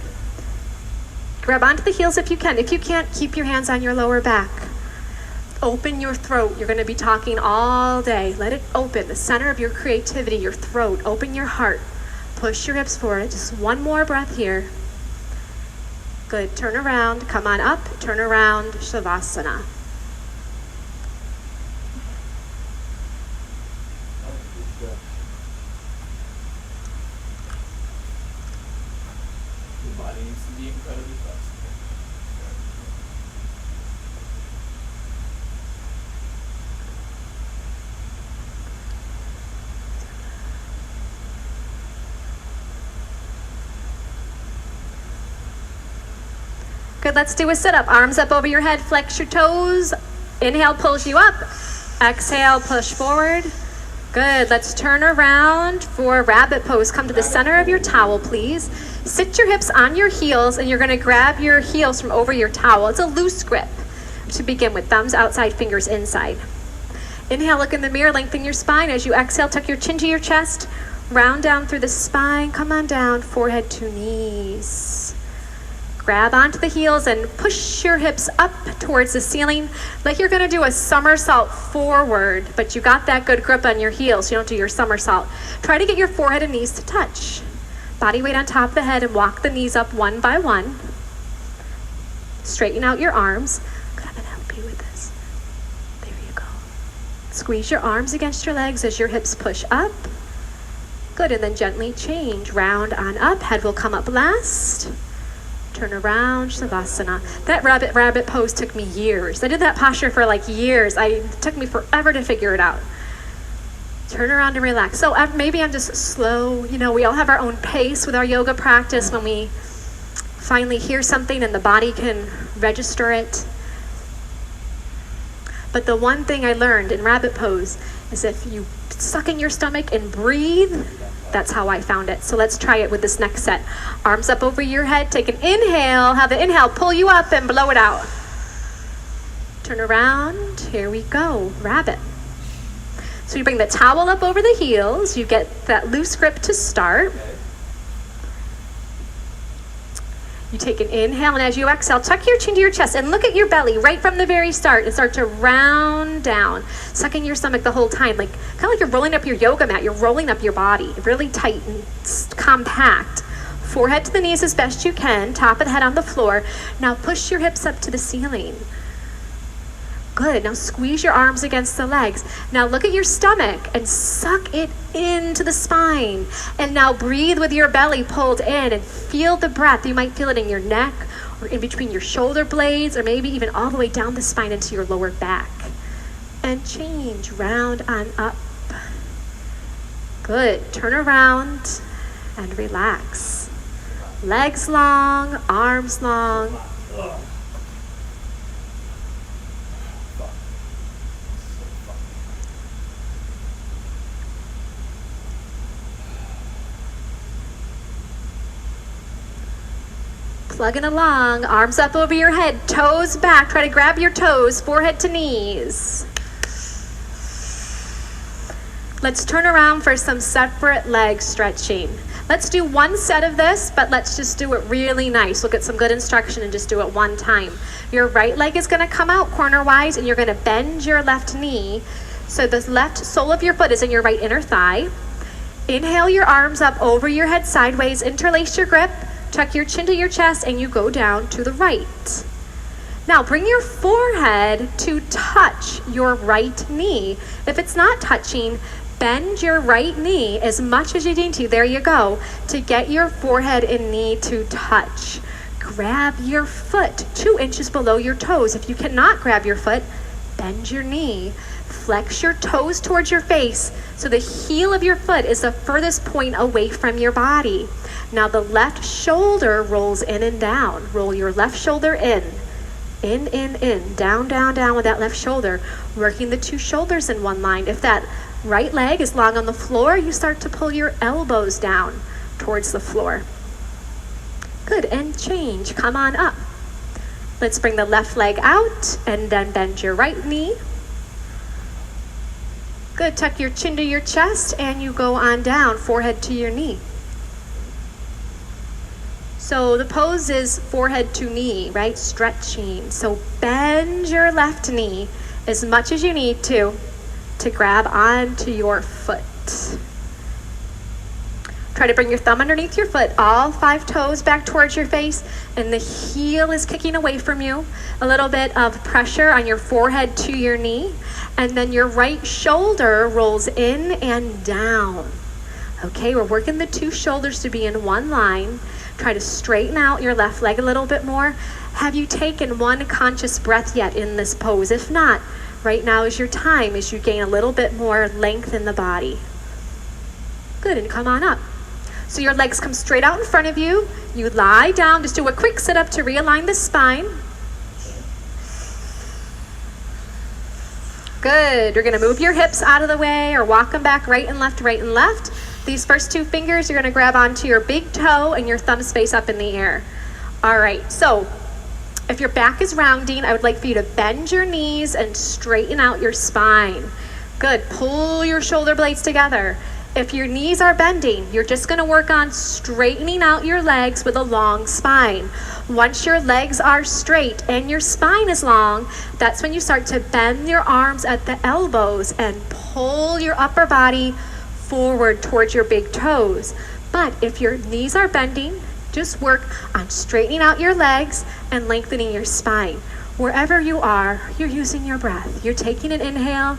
Grab onto the heels if you can. If you can't, keep your hands on your lower back. Open your throat. You're going to be talking all day. Let it open, the center of your creativity, your throat. Open your heart. Push your hips forward. Just one more breath here. Good. Turn around. Come on up. Turn around. Shavasana. Your body needs to be incredibly flexible. Good, let's do a sit-up. Arms up over your head, flex your toes. Inhale, pulls you up. Exhale, push forward. Good, let's turn around for rabbit pose. Come to the center of your towel, please. Sit your hips on your heels, and you're gonna grab your heels from over your towel. It's a loose grip. To begin with, thumbs outside, fingers inside. Inhale, look in the mirror, lengthen your spine. As you exhale, tuck your chin to your chest, round down through the spine, come on down, forehead to knees. Grab onto the heels and push your hips up towards the ceiling like you're gonna do a somersault forward, but you got that good grip on your heels, you don't do your somersault. Try to get your forehead and knees to touch. Body weight on top of the head and walk the knees up one by one. Straighten out your arms. Good, I'm gonna help you with this. There you go. Squeeze your arms against your legs as your hips push up. Good, and then gently change. Round on up, head will come up last. Turn around, Shavasana. That rabbit pose took me years. I did that posture for like years. It took me forever to figure it out. Turn around and relax. So maybe I'm just slow. You know, we all have our own pace with our yoga practice when we finally hear something and the body can register it. But the one thing I learned in rabbit pose is if you suck in your stomach and breathe, that's how I found it. So let's try it with this next set. Arms up over your head. Take an inhale. Have the inhale pull you up and blow it out. Turn around. Here we go. Rabbit. So you bring the towel up over the heels. You get that loose grip to start. You take an inhale, and as you exhale, tuck your chin to your chest and look at your belly right from the very start and start to round down, sucking your stomach the whole time, like kind of like you're rolling up your yoga mat. You're rolling up your body, really tight and compact. Forehead to the knees as best you can, top of the head on the floor. Now push your hips up to the ceiling. Good. Now squeeze your arms against the legs. Now look at your stomach and suck it into the spine. And now breathe with your belly pulled in and feel the breath. You might feel it in your neck or in between your shoulder blades or maybe even all the way down the spine into your lower back. And change. Round on up. Good. Turn around and relax. Legs long, arms long. Plugging along, arms up over your head, toes back. Try to grab your toes, forehead to knees. Let's turn around for some separate leg stretching. Let's do one set of this, but let's just do it really nice. We'll get some good instruction and just do it one time. Your right leg is gonna come out corner-wise and you're gonna bend your left knee. So the left sole of your foot is in your right inner thigh. Inhale your arms up over your head sideways, interlace your grip. Tuck your chin to your chest and you go down to the right. Now bring your forehead to touch your right knee. If it's not touching, bend your right knee as much as you need to. There you go. To get your forehead and knee to touch. Grab your foot 2 inches below your toes. If you cannot grab your foot, bend your knee. Flex your toes towards your face so the heel of your foot is the furthest point away from your body. Now the left shoulder rolls in and down. Roll your left shoulder in, down, down, down with that left shoulder, working the 2 shoulders in one line. If that right leg is long on the floor, you start to pull your elbows down towards the floor. Good, and change, come on up. Let's bring the left leg out and then bend your right knee. Good, tuck your chin to your chest and you go on down, forehead to your knee. So the pose is forehead to knee, right? Stretching. So bend your left knee as much as you need to grab onto your foot. Try to bring your thumb underneath your foot, all 5 toes back towards your face, and the heel is kicking away from you. A little bit of pressure on your forehead to your knee, and then your right shoulder rolls in and down. Okay, we're working the 2 shoulders to be in one line. Try to straighten out your left leg a little bit more. Have you taken one conscious breath yet in this pose? If not, right now is your time as you gain a little bit more length in the body. Good, and come on up. So your legs come straight out in front of you. You lie down, just do a quick sit up to realign the spine. Good, you're gonna move your hips out of the way or walk them back right and left, right and left. These first 2 fingers, you're gonna grab onto your big toe and your thumb space up in the air. All right, so If your back is rounding, I would like for you to bend your knees and straighten out your spine. Good, pull your shoulder blades together. If your knees are bending, you're just gonna work on straightening out your legs with a long spine. Once your legs are straight and your spine is long, that's when you start to bend your arms at the elbows and pull your upper body forward towards your big toes. But if your knees are bending, just work on straightening out your legs and lengthening your spine. Wherever you are, you're using your breath. You're taking an inhale,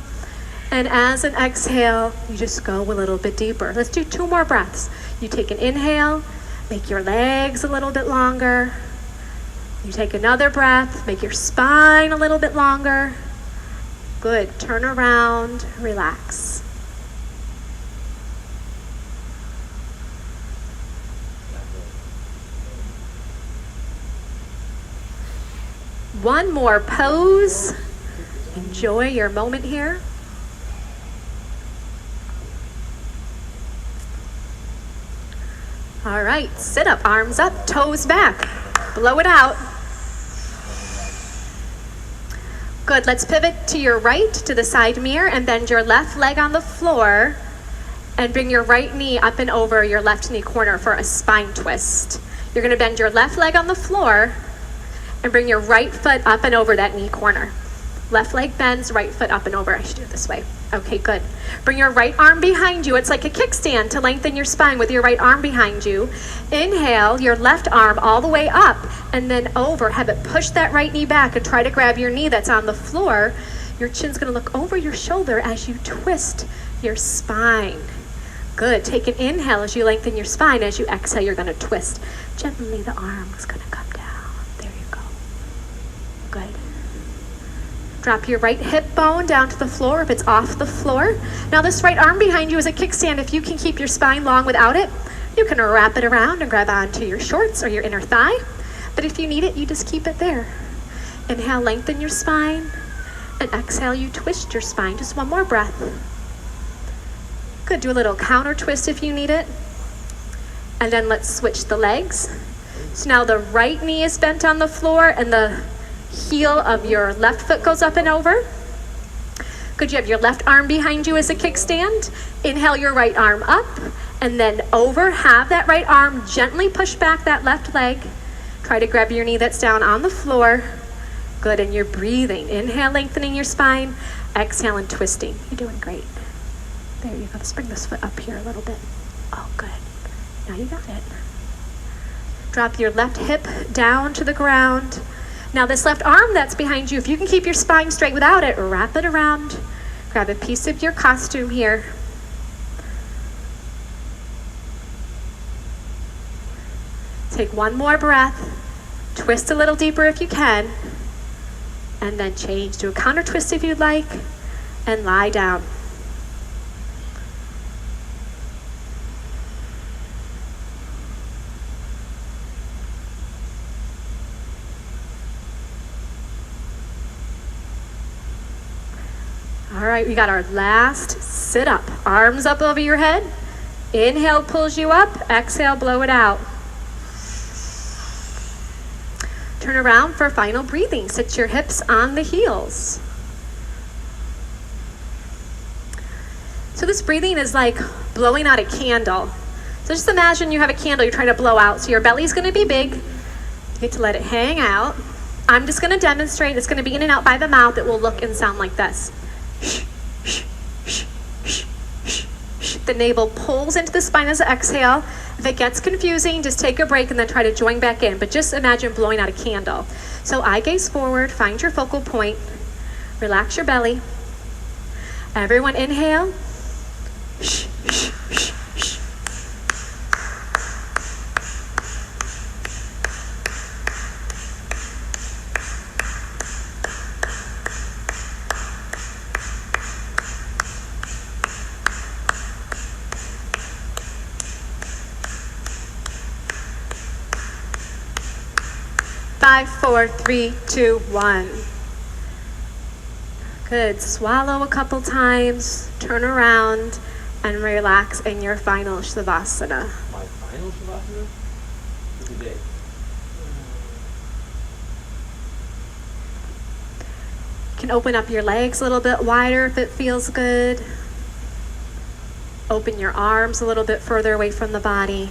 and as an exhale, you just go a little bit deeper. Let's do 2 more breaths. You take an inhale, make your legs a little bit longer. You take another breath, make your spine a little bit longer. Good, turn around, relax. One more pose. Enjoy your moment here. All right, sit up, arms up, toes back. Blow it out. Good, let's pivot to your right, to the side mirror, and bend your left leg on the floor, and bring your right knee up and over your left knee corner for a spine twist. You're gonna bend your left leg on the floor, and bring your right foot up and over that knee corner. Left leg bends, right foot up and over. I should do it this way. Okay, good. Bring your right arm behind you. It's like a kickstand to lengthen your spine with your right arm behind you. Inhale, your left arm all the way up and then over. Have it push that right knee back and try to grab your knee that's on the floor. Your chin's gonna look over your shoulder as you twist your spine. Good, take an inhale as you lengthen your spine. As you exhale, you're gonna twist. Gently, the arm is gonna come down. There you go. Good. Drop your right hip bone down to the floor if it's off the floor. Now this right arm behind you is a kickstand. If you can keep your spine long without it, you can wrap it around and grab onto your shorts or your inner thigh. But if you need it, you just keep it there. Inhale, lengthen your spine, and exhale, you twist your spine. Just one more breath. Good, do a little counter twist if you need it. And then let's switch the legs. So now the right knee is bent on the floor and the heel of your left foot goes up and over. Good, you have your left arm behind you as a kickstand. Inhale your right arm up and then over. Have that right arm gently push back that left leg. Try to grab your knee that's down on the floor. Good, and you're breathing. Inhale, lengthening your spine. Exhale and twisting. You're doing great. There you go. Let's bring this foot up here a little bit. Oh, good. Now you got it. Drop your left hip down to the ground. Now this left arm that's behind you, if you can keep your spine straight without it, wrap it around. Grab a piece of your costume here. Take one more breath. Twist a little deeper if you can. And then change. Do a counter twist if you'd like. And lie down. All right, we got our last sit up. Arms up over your head. Inhale pulls you up. Exhale, blow it out. Turn around for final breathing. Sit your hips on the heels. So this breathing is like blowing out a candle. So just imagine you have a candle you're trying to blow out. So your belly's gonna be big. You get to let it hang out. I'm just gonna demonstrate. It's gonna be in and out by the mouth. It will look and sound like this. The navel pulls into the spine as an exhale. If it gets confusing, just take a break and then try to join back in. But just imagine blowing out a candle. So eye gaze forward, find your focal point, relax your belly. Everyone inhale. 5, 4, 3, 2, 1. Good. Swallow a couple times, turn around, and relax in your final Shavasana. My final Shavasana? For today. can open up your legs a little bit wider if it feels good. Open your arms a little bit further away from the body.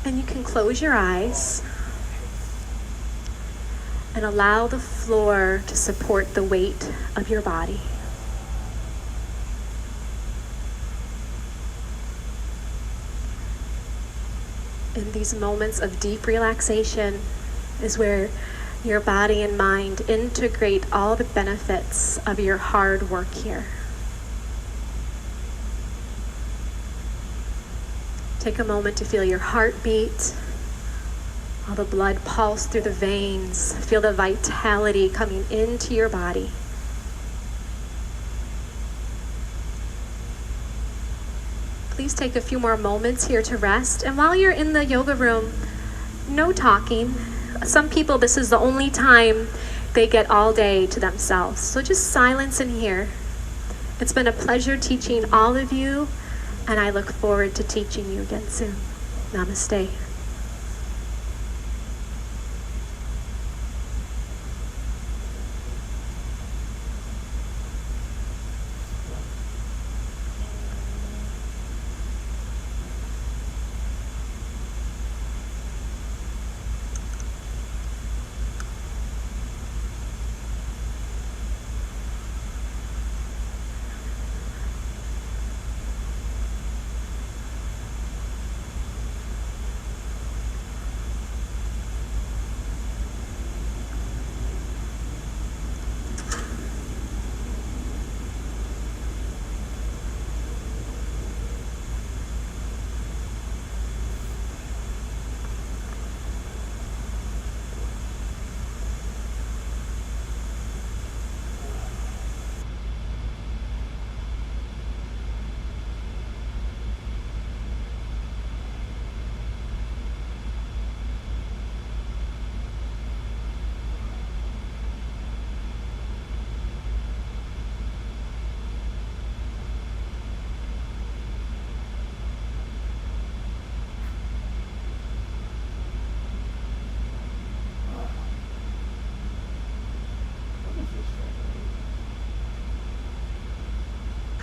And you can close your eyes and allow the floor to support the weight of your body. In these moments of deep relaxation is where your body and mind integrate all the benefits of your hard work here. Take a moment to feel your heart beat, all the blood pulse through the veins. Feel the vitality coming into your body. Please take a few more moments here to rest. And while you're in the yoga room, no talking. Some people, this is the only time they get all day to themselves. So just silence in here. It's been a pleasure teaching all of you, and I look forward to teaching you again soon. Namaste.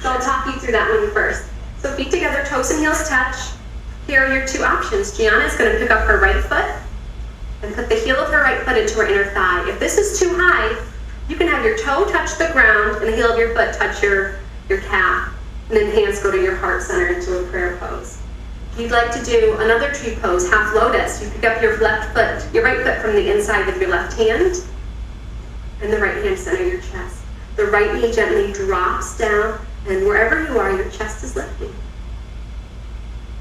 So I'll talk you through that one first. So feet together, toes and heels touch. Here are your two options. Gianna is going to pick up her right foot and put the heel of her right foot into her inner thigh. If this is too high, you can have your toe touch the ground and the heel of your foot touch your calf. And then hands go to your heart center into a prayer pose. If you'd like to do another tree pose, half lotus, you pick up your left foot, your right foot from the inside of your left hand, and the right hand center your chest. The right knee gently drops down, and wherever you are, your chest is lifting.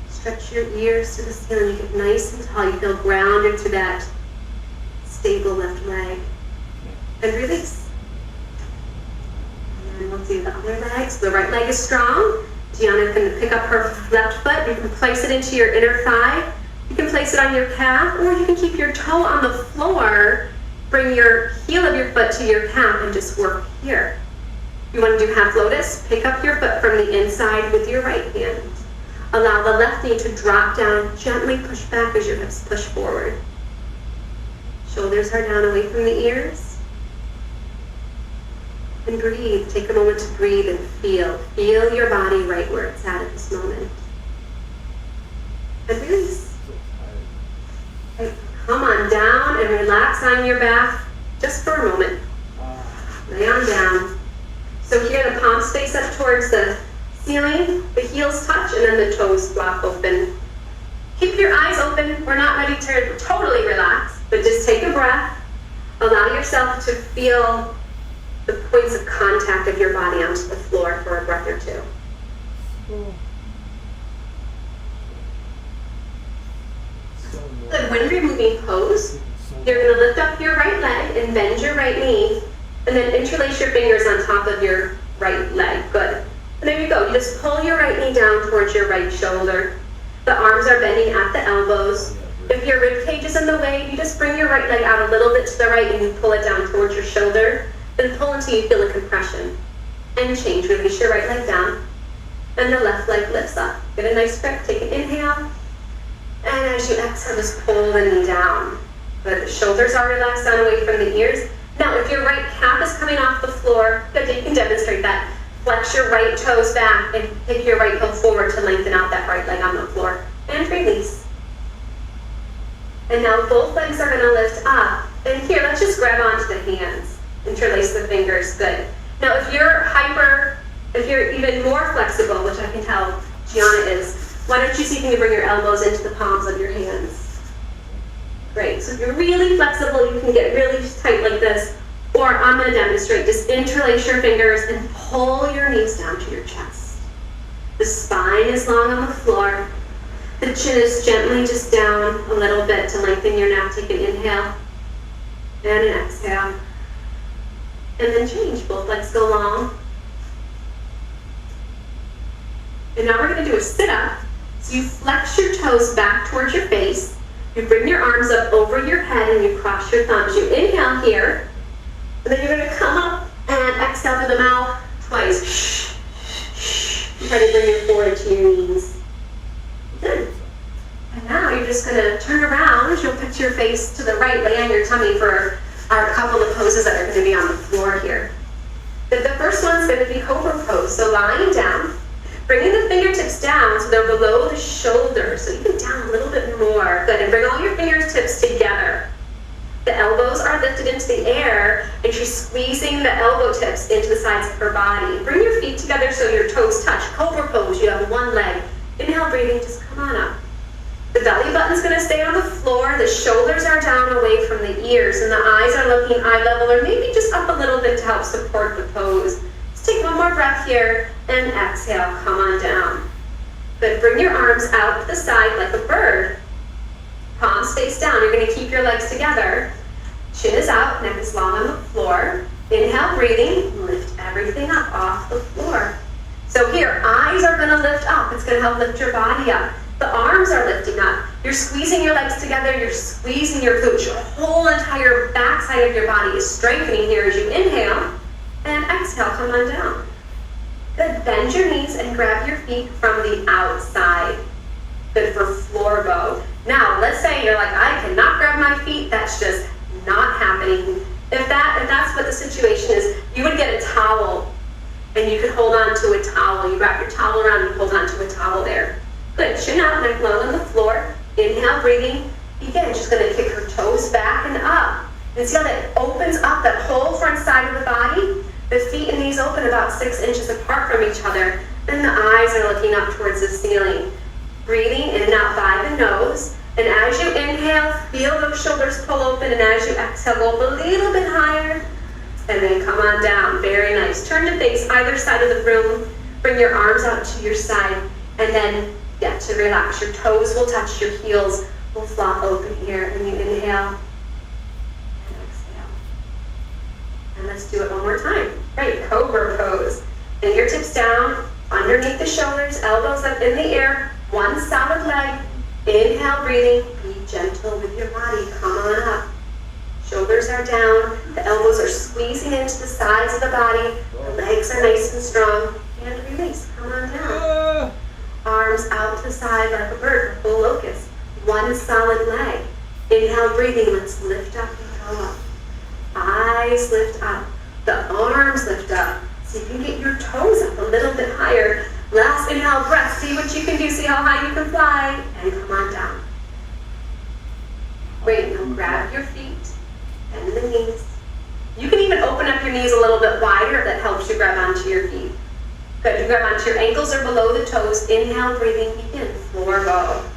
Stretch your ears to the ceiling. You get nice and tall. You feel grounded to that stable left leg. And release. And then we'll do the other leg. So the right leg is strong. Gianna can pick up her left foot. You can place it into your inner thigh. You can place it on your calf, or you can keep your toe on the floor. Bring your heel of your foot to your calf and just work here. You want to do half lotus, pick up your foot from the inside with your right hand. Allow the left knee to drop down, gently push back as your hips push forward. Shoulders are down away from the ears. And breathe, take a moment to breathe and feel. Feel your body right where it's at this moment. And release. Okay, come on down and relax on your back just for a moment. Lay on down. So here the palms face up towards the ceiling, the heels touch, and then the toes flop open. Keep your eyes open. We're not ready to totally relax, but just take a breath. Allow yourself to feel the points of contact of your body onto the floor for a breath or two. Good. When you're moving pose, you're going to lift up your right leg and bend your right knee. And then interlace your fingers on top of your right leg. Good. And there you go. You just pull your right knee down towards your right shoulder. The arms are bending at the elbows. If your rib cage is in the way, you just bring your right leg out a little bit to the right and you pull it down towards your shoulder. Then pull until you feel a compression. And change. Release your right leg down. And the left leg lifts up. Get a nice grip. Take an inhale. And as you exhale, just pull the knee down. Good. The shoulders are relaxed down away from the ears. Now, if your right calf is coming off the floor, good, you can demonstrate that. Flex your right toes back and kick your right heel forward to lengthen out that right leg on the floor. And release. And now both legs are going to lift up. And here, let's just grab onto the hands. Interlace the fingers, good. Now, if you're even more flexible, which I can tell Gianna is, why don't you see if you can bring your elbows into the palms of your hands. Great, so if you're really flexible, you can get really tight like this. Or I'm going to demonstrate, just interlace your fingers and pull your knees down to your chest. The spine is long on the floor. The chin is gently just down a little bit to lengthen your neck. Take an inhale and an exhale. And then change. Both legs go long. And now we're going to do a sit-up. So you flex your toes back towards your face. You bring your arms up over your head and you cross your thumbs. You inhale here. And then you're going to come up and exhale through the mouth twice. Shh, shh. Try to bring your forehead to your knees. Good. And now you're just going to turn around. You'll put your face to the right, lay on your tummy for our couple of poses that are going to be on the floor here. The first one's going to be cobra pose. So lying down, bringing the fingertips down so they're below the shoulders. So you can down a little bit more. Good. And bring all your fingertips together. The elbows are lifted into the air, and she's squeezing the elbow tips into the sides of her body. Bring your feet together so your toes touch. Cobra pose, you have one leg. Inhale, breathing, just come on up. The belly button's going to stay on the floor. The shoulders are down away from the ears, and the eyes are looking eye level, or maybe just up a little bit to help support the pose. Let's take one more breath here, and exhale, come on down. Good, bring your arms out to the side like a bird. Palms face down. You're going to keep your legs together. Chin is out, neck is long on the floor. Inhale, breathing, lift everything up off the floor. So here, eyes are going to lift up. It's going to help lift your body up. The arms are lifting up. You're squeezing your legs together. You're squeezing your glutes. Your whole entire backside of your body is strengthening here as you inhale. And exhale, come on down. Good, bend your knees and grab your feet from the outside. Good for floor bow. Now, let's say you're like, I cannot grab my feet. That's just not happening. If that's what the situation is, you would get a towel and you could hold on to a towel. You wrap your towel around and hold on to a towel there. Good, chin out, neck low on the floor. Inhale, breathing. Begin, just gonna kick her toes back and up. And see how that opens up that whole front side of the body? The feet and knees open about 6 inches apart from each other. And the eyes are looking up towards the ceiling. Breathing in and out by the nose. And as you inhale, feel those shoulders pull open. And as you exhale, go up a little bit higher. And then come on down. Very nice. Turn to face either side of the room. Bring your arms out to your side. And then get to relax. Your toes will touch. Your heels will flop open here. And you inhale. And exhale. And let's do it one more time. Great. Cobra pose. Fingertips down. Underneath the shoulders. Elbows up in the air. One solid leg. Inhale, breathing. Be gentle with your body. Come on up. Shoulders are down. The elbows are squeezing into the sides of the body. The legs are nice and strong. And release. Come on down. Arms out to the side like a bird, full locust. One solid leg. Inhale, breathing. Let's lift up and go up. Eyes lift up. The arms lift up. So you can get your toes up a little bit higher. Last inhale, breath. See what you can do. See how high you can fly. And come on down. Great. Now grab your feet. Bend the knees. You can even open up your knees a little bit wider. That helps you grab onto your feet. Good. You grab onto your ankles or below the toes. Inhale, breathing. Begin. Floor bow.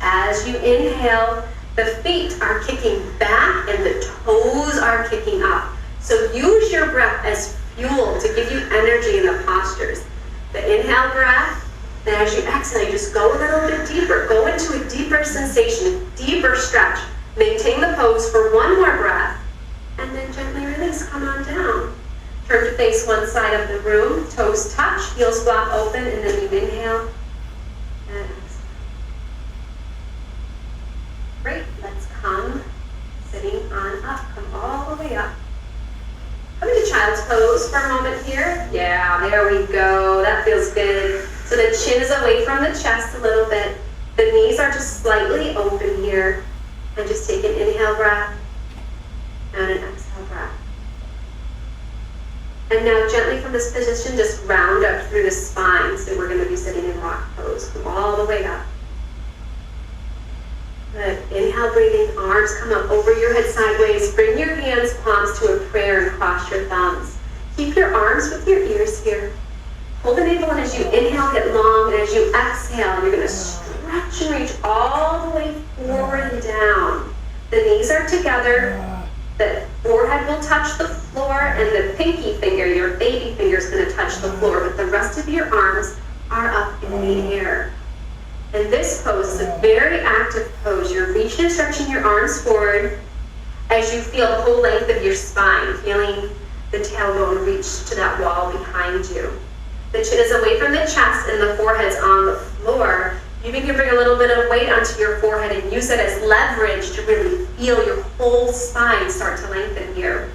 As you inhale, the feet are kicking back and the toes are kicking up. So use your breath as fuel to give you energy in the postures. The inhale breath, and as you exhale, you just go a little bit deeper. Go into a deeper sensation, deeper stretch. Maintain the pose for one more breath, and then gently release. Come on down. Turn to face one side of the room. Toes touch, heels flop open, and then you inhale and exhale. Great. Let's come sitting on up. Come all the way up. Come into child's pose for a moment here. Yeah, there we go. That feels good. So the chin is away from the chest a little bit. The knees are just slightly open here. And just take an inhale breath and an exhale breath. And now gently from this position, just round up through the spine. So we're going to be sitting in rock pose. Come all the way up. Good. Inhale, breathing, arms come up over your head sideways. Bring your hands, palms to a prayer and cross your thumbs. Keep your arms with your ears here. Hold the navel in as you inhale, get long, and as you exhale, you're going to stretch and reach all the way forward and down. The knees are together. The forehead will touch the floor, and the pinky finger, your baby finger, is going to touch the floor, but the rest of your arms are up in the air. And this pose is a very active pose. You're reaching and stretching your arms forward as you feel the whole length of your spine, feeling the tailbone reach to that wall behind you. The chin is away from the chest and the forehead's on the floor. You can bring a little bit of weight onto your forehead and use it as leverage to really feel your whole spine start to lengthen here.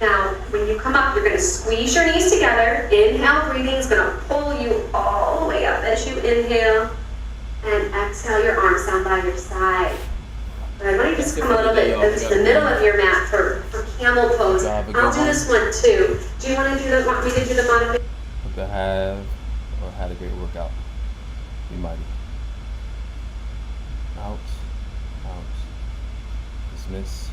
Now, when you come up, you're going to squeeze your knees together. Inhale, breathing is going to pull you all the way up as you inhale. And exhale your arms down by your side. I want you to just come a little bit into the middle of your mat for camel pose. I'll do this one too. Do you want me to do the modification? Hope you have or had a great workout. Be mighty. Out. Dismiss.